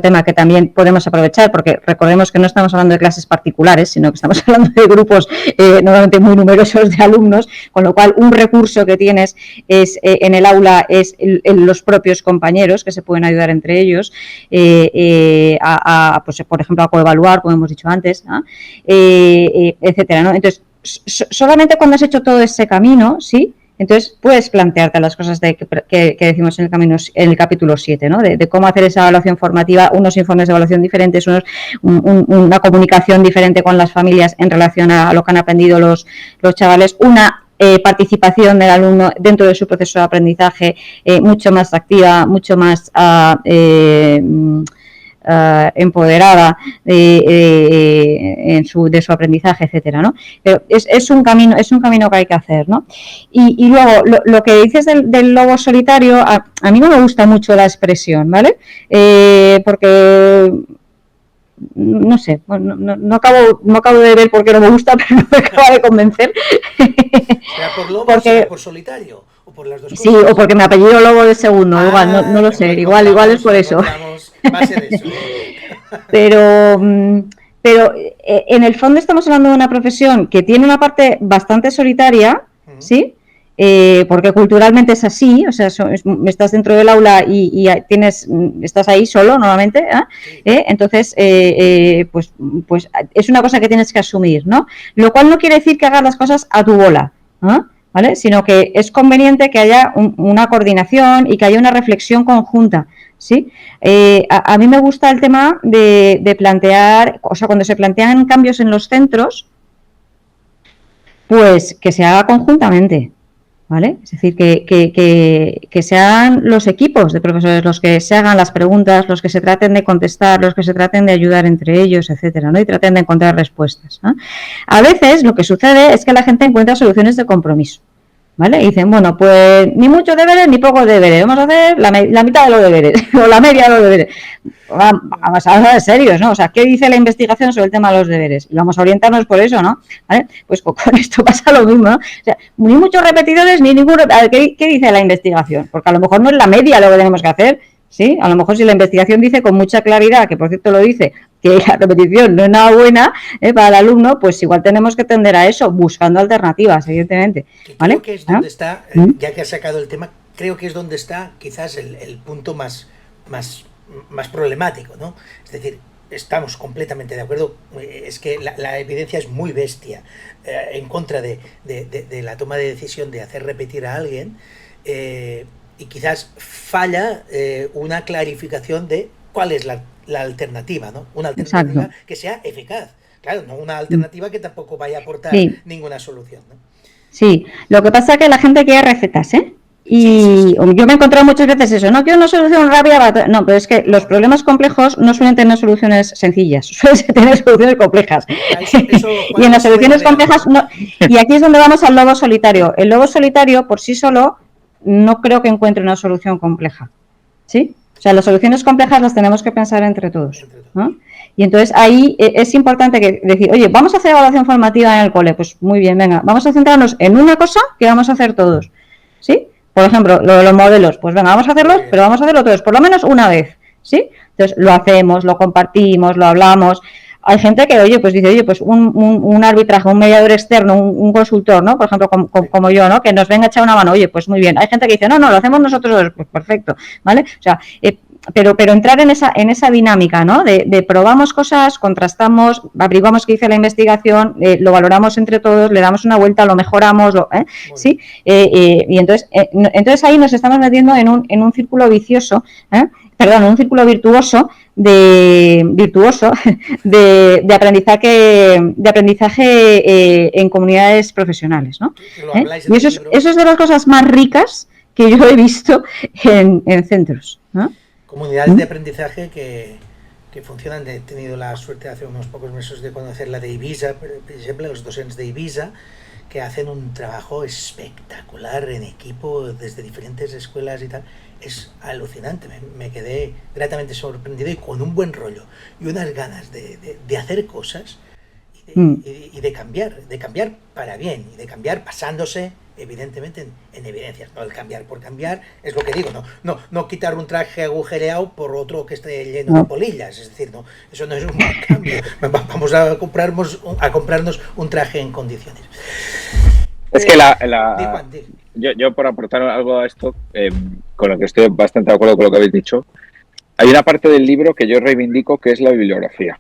tema que también podemos aprovechar, porque recordemos que no estamos hablando de clases particulares, sino que estamos hablando de grupos normalmente muy numerosos de alumnos, con lo cual un recurso que tienes es en el aula es los propios compañeros que se pueden ayudar entre ellos, pues por ejemplo a coevaluar, como hemos dicho antes, etcétera, ¿no? Entonces, solamente cuando has hecho todo ese camino, ¿sí?, entonces puedes plantearte las cosas que decimos en el capítulo 7, ¿no? De cómo hacer esa evaluación formativa, unos informes de evaluación diferentes, una comunicación diferente con las familias en relación a lo que han aprendido los chavales, una participación del alumno dentro de su proceso de aprendizaje mucho más activa, mucho más empoderada de su aprendizaje, etcétera, ¿no? Pero es un camino que hay que hacer, ¿no? Y luego lo que dices del lobo solitario, a mí no me gusta mucho la expresión, ¿vale? Porque no sé, no acabo de ver por qué no me gusta, pero no me acaba de convencer. ¿Será por lobo o será por solitario? ¿O por las dos cosas? Sí, o porque me apellido Lobo de segundo, igual, no lo sé, igual es por eso. Va a ser eso. Pero en el fondo estamos hablando de una profesión que tiene una parte bastante solitaria, ¿sí? Porque culturalmente es así, o sea, estás dentro del aula y estás ahí solo normalmente, entonces pues es una cosa que tienes que asumir, ¿no? Lo cual no quiere decir que hagas las cosas a tu bola, ¿vale? Sino que es conveniente que haya una coordinación y que haya una reflexión conjunta, ¿sí? A mí me gusta el tema de plantear, o sea, cuando se plantean cambios en los centros, pues que se haga conjuntamente, ¿vale? Es decir, que sean los equipos de profesores los que se hagan las preguntas, los que se traten de contestar, los que se traten de ayudar entre ellos, etcétera, ¿no? Y traten de encontrar respuestas, ¿no? A veces lo que sucede es que la gente encuentra soluciones de compromiso, ¿vale? Y dicen, bueno, pues ni muchos deberes ni pocos deberes, vamos a hacer la mitad de los deberes, o la media de los deberes. Vamos a ser serios, ¿no? O sea, ¿qué dice la investigación sobre el tema de los deberes? Y vamos a orientarnos por eso, ¿no? ¿Vale? Pues con esto pasa lo mismo, ¿no? O sea, ni muchos repetidores ni ninguno. A ver, ¿qué dice la investigación? Porque a lo mejor no es la media lo que tenemos que hacer, ¿sí? A lo mejor si la investigación dice con mucha claridad, que por cierto lo dice, que la repetición no es nada buena para el alumno, pues igual tenemos que tender a eso, buscando alternativas, evidentemente. ¿Vale? Creo que es donde está, ya que has sacado el tema, creo que es donde está quizás el punto más problemático, ¿no? Es decir, estamos completamente de acuerdo, es que la evidencia es muy bestia en contra de la toma de decisión de hacer repetir a alguien, y quizás falla una clarificación de cuál es la alternativa, ¿no? Una alternativa Exacto. que sea eficaz. Claro, no una alternativa que tampoco vaya a aportar ninguna solución, ¿no? Sí, lo que pasa es que la gente quiere recetas, ¿eh? Y yo me he encontrado muchas veces eso, no quiero una solución rápida, no, pero es que los problemas complejos no suelen tener soluciones sencillas, suelen tener soluciones complejas. Eso, y en las soluciones complejas, no, y aquí es donde vamos al lobo solitario. El lobo solitario, por sí solo, no creo que encuentre una solución compleja, ¿sí? O sea, las soluciones complejas las tenemos que pensar entre todos, ¿no? Y entonces ahí es importante decir, oye, vamos a hacer evaluación formativa en el cole, pues muy bien, venga, vamos a centrarnos en una cosa que vamos a hacer todos, ¿sí? Por ejemplo, lo de los modelos, pues venga, vamos a hacerlos, pero vamos a hacerlo todos, por lo menos una vez, ¿sí? Entonces lo hacemos, lo compartimos, lo hablamos. Hay gente que, oye, pues dice, oye, pues un arbitraje, un mediador externo, un consultor, ¿no? Por ejemplo, como yo, ¿no? Que nos venga a echar una mano, oye, pues muy bien. Hay gente que dice, no, lo hacemos nosotros dos, pues perfecto, ¿vale? O sea, pero entrar en esa dinámica, ¿no? De probamos cosas, contrastamos, averiguamos qué dice la investigación, lo valoramos entre todos, le damos una vuelta, lo mejoramos, ¿sí? Y entonces ahí nos estamos metiendo en un círculo vicioso, perdón, un círculo virtuoso de aprendizaje en comunidades profesionales, ¿no? Y eso es de las cosas más ricas que yo he visto en centros, ¿no? Comunidades de aprendizaje que funcionan. He tenido la suerte hace unos pocos meses de conocer la de Ibiza, por ejemplo, los docentes de Ibiza, que hacen un trabajo espectacular en equipo desde diferentes escuelas y tal. Es alucinante, me quedé gratamente sorprendido y con un buen rollo y unas ganas de hacer cosas y de cambiar para bien, y de cambiar basándose evidentemente en evidencias, no el cambiar por cambiar, es lo que digo, no quitar un traje agujereado por otro que esté lleno de polillas, es decir, no, eso no es un buen cambio, vamos a comprarnos un traje en condiciones. Es que yo por aportar algo a esto, con lo que estoy bastante de acuerdo con lo que habéis dicho, hay una parte del libro que yo reivindico que es la bibliografía,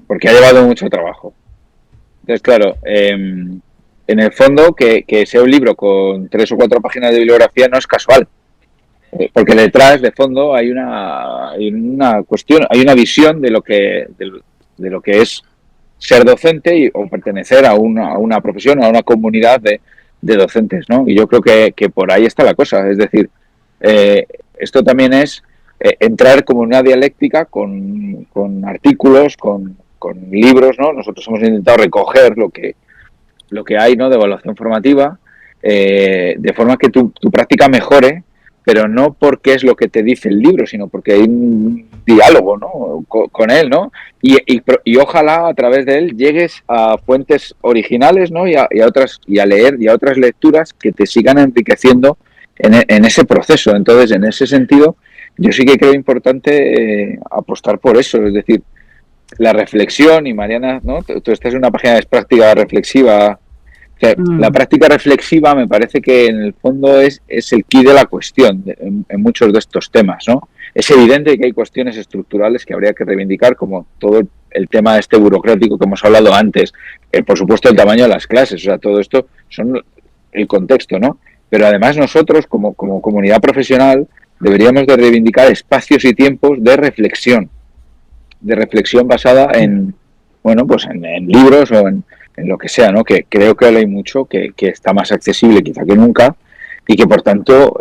porque ha llevado mucho trabajo. Entonces, claro, en el fondo, que sea un libro con 3 o 4 páginas de bibliografía no es casual, porque detrás, de fondo, hay una cuestión, hay una visión de lo que es ser docente o pertenecer a una profesión, a una comunidad de docentes, ¿no? Y yo creo que por ahí está la cosa, es decir, esto también es entrar como en una dialéctica con artículos, con libros, ¿no? Nosotros hemos intentado recoger lo que hay, ¿no?, de evaluación formativa, de forma que tu práctica mejore, pero no porque es lo que te dice el libro, sino porque hay un diálogo, ¿no?, con él, ¿no? Y ojalá a través de él llegues a fuentes originales, ¿no?, y a leer y a otras lecturas que te sigan enriqueciendo en ese proceso. Entonces, en ese sentido, yo sí que creo importante apostar por eso, es decir, la reflexión, y Mariana, ¿no?, tú estás en una página de práctica reflexiva. O sea, la práctica reflexiva me parece que en el fondo es el quid de la cuestión en muchos de estos temas, ¿no? Es evidente que hay cuestiones estructurales que habría que reivindicar, como todo el tema este burocrático que hemos hablado antes, por supuesto el tamaño de las clases, o sea, todo esto son el contexto, ¿no? Pero además nosotros como comunidad profesional deberíamos de reivindicar espacios y tiempos de reflexión basada en, bueno, pues en libros o en lo que sea, ¿no? Que creo que hay mucho, que está más accesible quizá que nunca, y que por tanto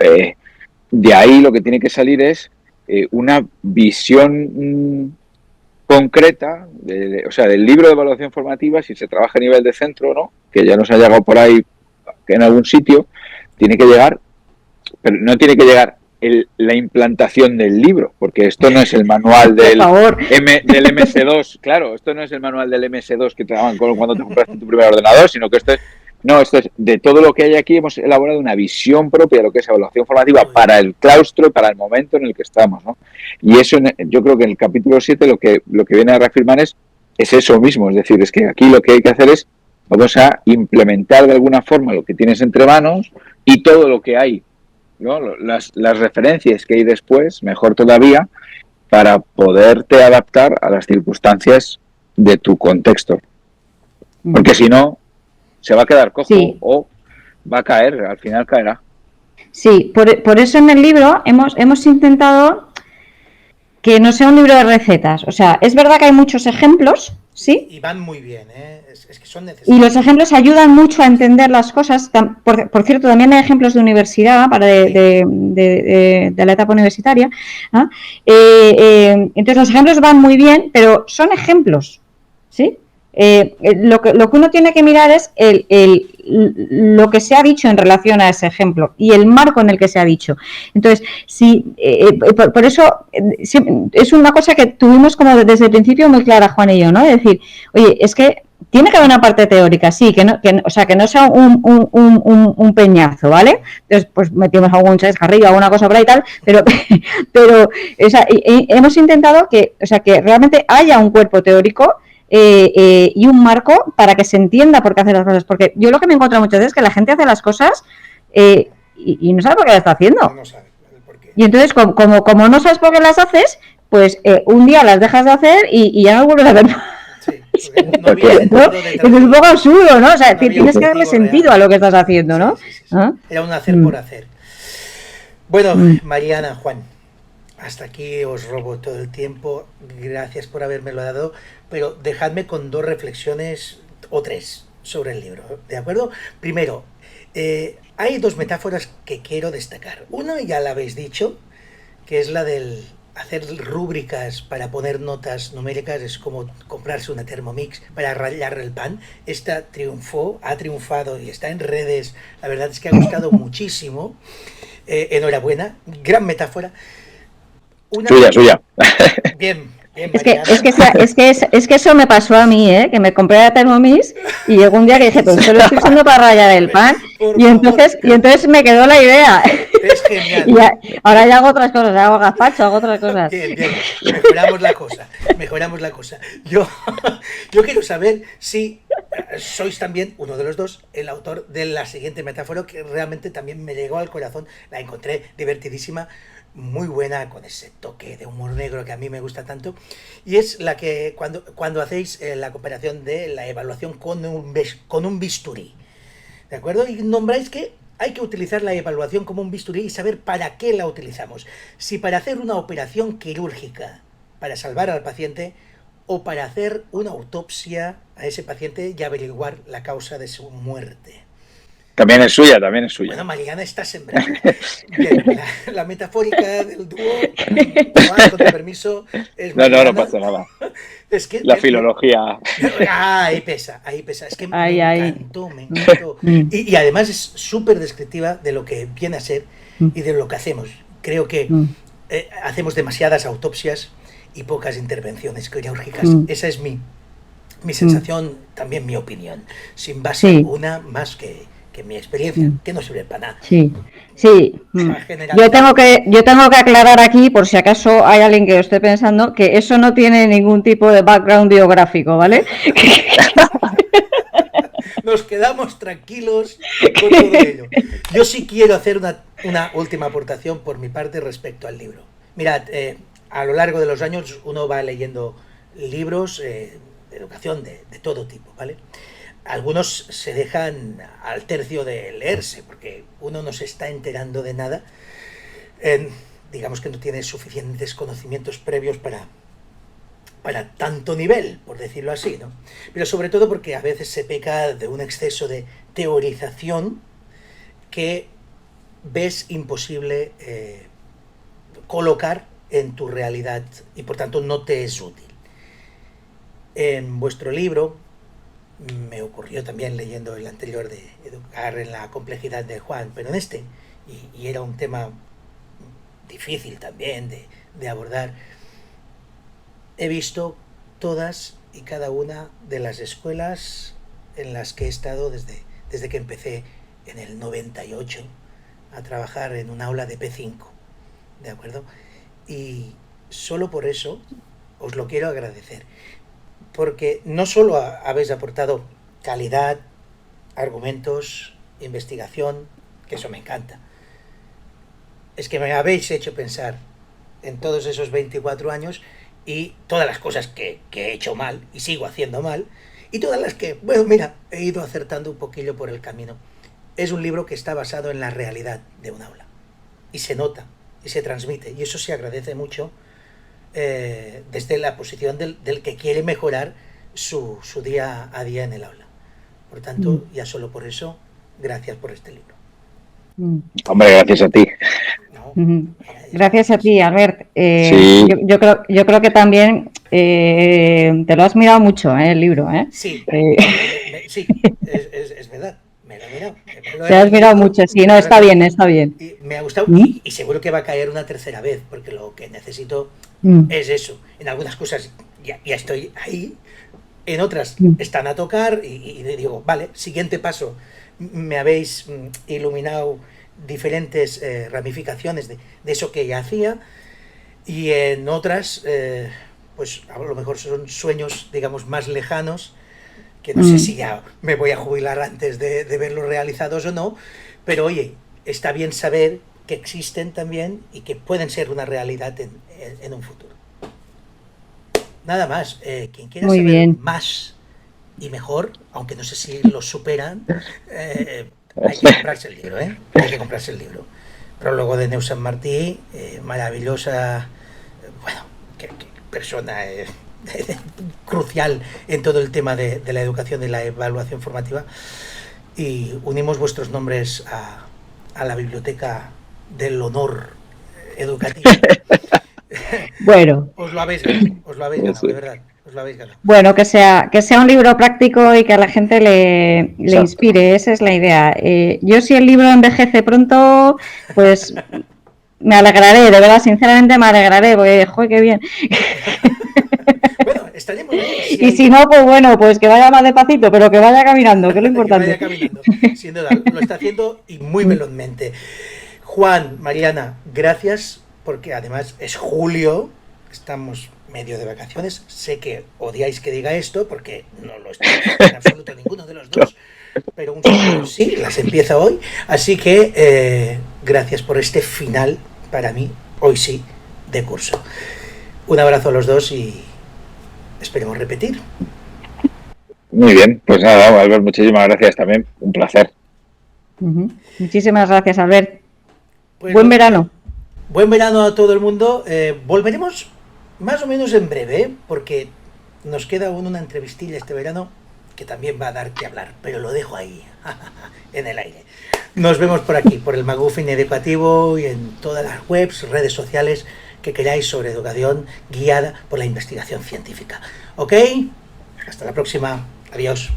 de ahí lo que tiene que salir es una visión concreta, o sea, del libro de evaluación formativa, si se trabaja a nivel de centro, ¿no?, que ya nos ha llegado por ahí en algún sitio, tiene que llegar, pero no tiene que llegar la implantación del libro, porque esto no es el manual del MS2, claro, esto no es el manual del MS2 que te daban cuando te compraste tu primer ordenador, sino que esto es de todo lo que hay aquí. Hemos elaborado una visión propia de lo que es evaluación formativa para el claustro y para el momento en el que estamos, ¿no? Y eso, yo creo que en el capítulo 7 lo que viene a reafirmar es eso mismo, es decir, es que aquí lo que hay que hacer es, vamos a implementar de alguna forma lo que tienes entre manos y todo lo que hay, ¿no? Las referencias que hay después, mejor todavía, para poderte adaptar a las circunstancias de tu contexto. Porque si no, se va a quedar cojo o va a caer, al final caerá. Sí, por eso en el libro hemos intentado que no sea un libro de recetas. O sea, es verdad que hay muchos ejemplos, ¿sí? Y van muy bien, ¿eh? Es que son necesarios. Y los ejemplos ayudan mucho a entender las cosas. Por cierto, también hay ejemplos de universidad, de la etapa universitaria, ¿no? Entonces, los ejemplos van muy bien, pero son ejemplos, ¿sí? Lo que uno tiene que mirar es lo que se ha dicho en relación a ese ejemplo y el marco en el que se ha dicho. Entonces, por eso es una cosa que tuvimos como desde el principio muy clara, Juan y yo, ¿no? Es decir, oye, es que tiene que haber una parte teórica, sí, o sea, que no sea un peñazo, ¿vale? Entonces, pues metimos algún chascarrillo, alguna cosa por ahí y tal, pero o sea, hemos intentado que realmente haya un cuerpo teórico y un marco para que se entienda por qué hace las cosas, porque yo lo que me encuentro muchas veces es que la gente hace las cosas y no sabe por qué las está haciendo. No sabe por qué. Y entonces, como no sabes por qué las haces, pues un día las dejas de hacer y ya no vuelves a hacer más. Sí, no había sentido es un poco absurdo, ¿no? O sea, no tienes que darle sentido real a lo que estás haciendo, ¿no? Sí. Era un hacer por hacer. Bueno, Mariana, Juan, hasta aquí os robo todo el tiempo. Gracias por habérmelo dado, pero dejadme con 2 reflexiones o 3 sobre el libro, ¿de acuerdo? Primero, hay 2 metáforas que quiero destacar. Una ya la habéis dicho, que es la del hacer rúbricas para poner notas numéricas, es como comprarse una Thermomix para rallar el pan. Esta ha triunfado y está en redes. La verdad es que ha gustado muchísimo. Enhorabuena, gran metáfora. Suya. Bien. Es que eso me pasó a mí, que me compré la Thermomix y llegó un día que dije, pues solo estoy usando para rallar el pan y entonces me quedó la idea. Es genial. Y ahora ya hago otras cosas, hago gazpacho, hago otras cosas. Bien, mejoramos la cosa. Yo quiero saber si sois también uno de los dos el autor de la siguiente metáfora, que realmente también me llegó al corazón, la encontré divertidísima, muy buena, con ese toque de humor negro que a mí me gusta tanto, y es la que cuando hacéis la comparación de la evaluación con un bisturí, ¿de acuerdo? Y nombráis que hay que utilizar la evaluación como un bisturí y saber para qué la utilizamos. Si para hacer una operación quirúrgica, para salvar al paciente, o para hacer una autopsia a ese paciente y averiguar la causa de su muerte. También es suya. Bueno, Mariana está sembrada. Bien, la metafórica del dúo, Juan, con tu permiso, es Mariana. No pasa nada. Es que la filología. Ahí pesa. Es que me encantó. Y además es súper descriptiva de lo que viene a ser y de lo que hacemos. Creo que hacemos demasiadas autopsias y pocas intervenciones quirúrgicas. Esa es mi sensación, también mi opinión, sin base alguna más que mi experiencia, que no sirve para nada. Sí. Yo tengo que aclarar aquí, por si acaso hay alguien que lo esté pensando, que eso no tiene ningún tipo de background biográfico, ¿vale? Nos quedamos tranquilos con todo ello. Yo sí quiero hacer una última aportación por mi parte respecto al libro. Mirad, a lo largo de los años uno va leyendo libros de educación de todo tipo, ¿vale? Algunos se dejan al tercio de leerse, porque uno no se está enterando de nada. Digamos que no tiene suficientes conocimientos previos para tanto nivel, por decirlo así, ¿no? Pero sobre todo porque a veces se peca de un exceso de teorización que ves imposible colocar en tu realidad y por tanto no te es útil. En vuestro libro me ocurrió también leyendo el anterior de Educar en la complejidad de Juan, pero en este, y era un tema difícil también de abordar, he visto todas y cada una de las escuelas en las que he estado desde que empecé en el 98 a trabajar en un aula de P5, ¿de acuerdo? Y solo por eso os lo quiero agradecer, porque no solo habéis aportado calidad, argumentos, investigación, que eso me encanta, es que me habéis hecho pensar en todos esos 24 años y todas las cosas que he hecho mal y sigo haciendo mal, y todas las que, bueno, mira, he ido acertando un poquillo por el camino. Es un libro que está basado en la realidad de un aula, y se nota, y se transmite, y eso se agradece mucho desde la posición del que quiere mejorar su día a día en el aula. Por tanto, ya solo por eso, gracias por este libro. Hombre, gracias a ti. No, gracias a ti, Albert. Sí. Yo creo que también te lo has mirado mucho, el libro. Sí, sí, es verdad. Me lo he mirado. Te has mirado mucho, sí, no, está bien, está bien. Y me ha gustado y seguro que va a caer una tercera vez, porque lo que necesito es eso. En algunas cosas ya estoy ahí, en otras están a tocar y digo, vale, siguiente paso. Me habéis iluminado diferentes ramificaciones de eso que ya hacía, y en otras, pues a lo mejor son sueños, digamos, más lejanos, que no sé si ya me voy a jubilar antes de verlos realizados o no, pero oye, está bien saber que existen también y que pueden ser una realidad en un futuro. Nada más, quien quiera Muy saber bien. más y mejor, aunque no sé si lo superan, hay que comprarse el libro, hay que comprarse el libro. Prólogo de Neus Sant Martí, maravillosa, bueno, qué persona crucial en todo el tema de la educación y la evaluación formativa, y unimos vuestros nombres a la biblioteca del honor educativo. Bueno. Os lo habéis ganado, de verdad. Os lo habéis ganado. Bueno, que sea un libro práctico y que a la gente le inspire, esa es la idea. Yo, si el libro envejece pronto, pues me alegraré, de verdad, sinceramente me alegraré, porque, joder, qué bien. Bueno, estaremos ahí. Y si no, pues bueno, pues que vaya más despacito, pero que vaya caminando, que es lo importante. Que vaya caminando, sin duda, lo está haciendo y muy velozmente. Juan, Mariana, gracias, porque además es julio, estamos medio de vacaciones, sé que odiáis que diga esto, porque no lo estamos en absoluto ninguno de los dos, pero un saludo sí, las empieza hoy, así que gracias por este final, para mí, hoy sí, de curso. Un abrazo a los dos y esperemos repetir. Muy bien, pues nada, Albert, muchísimas gracias también, un placer. Muchísimas gracias, Albert. Pues buen verano. Buen verano a todo el mundo. Volveremos más o menos en breve, porque nos queda aún una entrevistilla este verano que también va a dar que hablar, pero lo dejo ahí, en el aire. Nos vemos por aquí, por el Maguffin Educativo, y en todas las webs, redes sociales que queráis sobre educación guiada por la investigación científica. ¿Ok? Hasta la próxima. Adiós.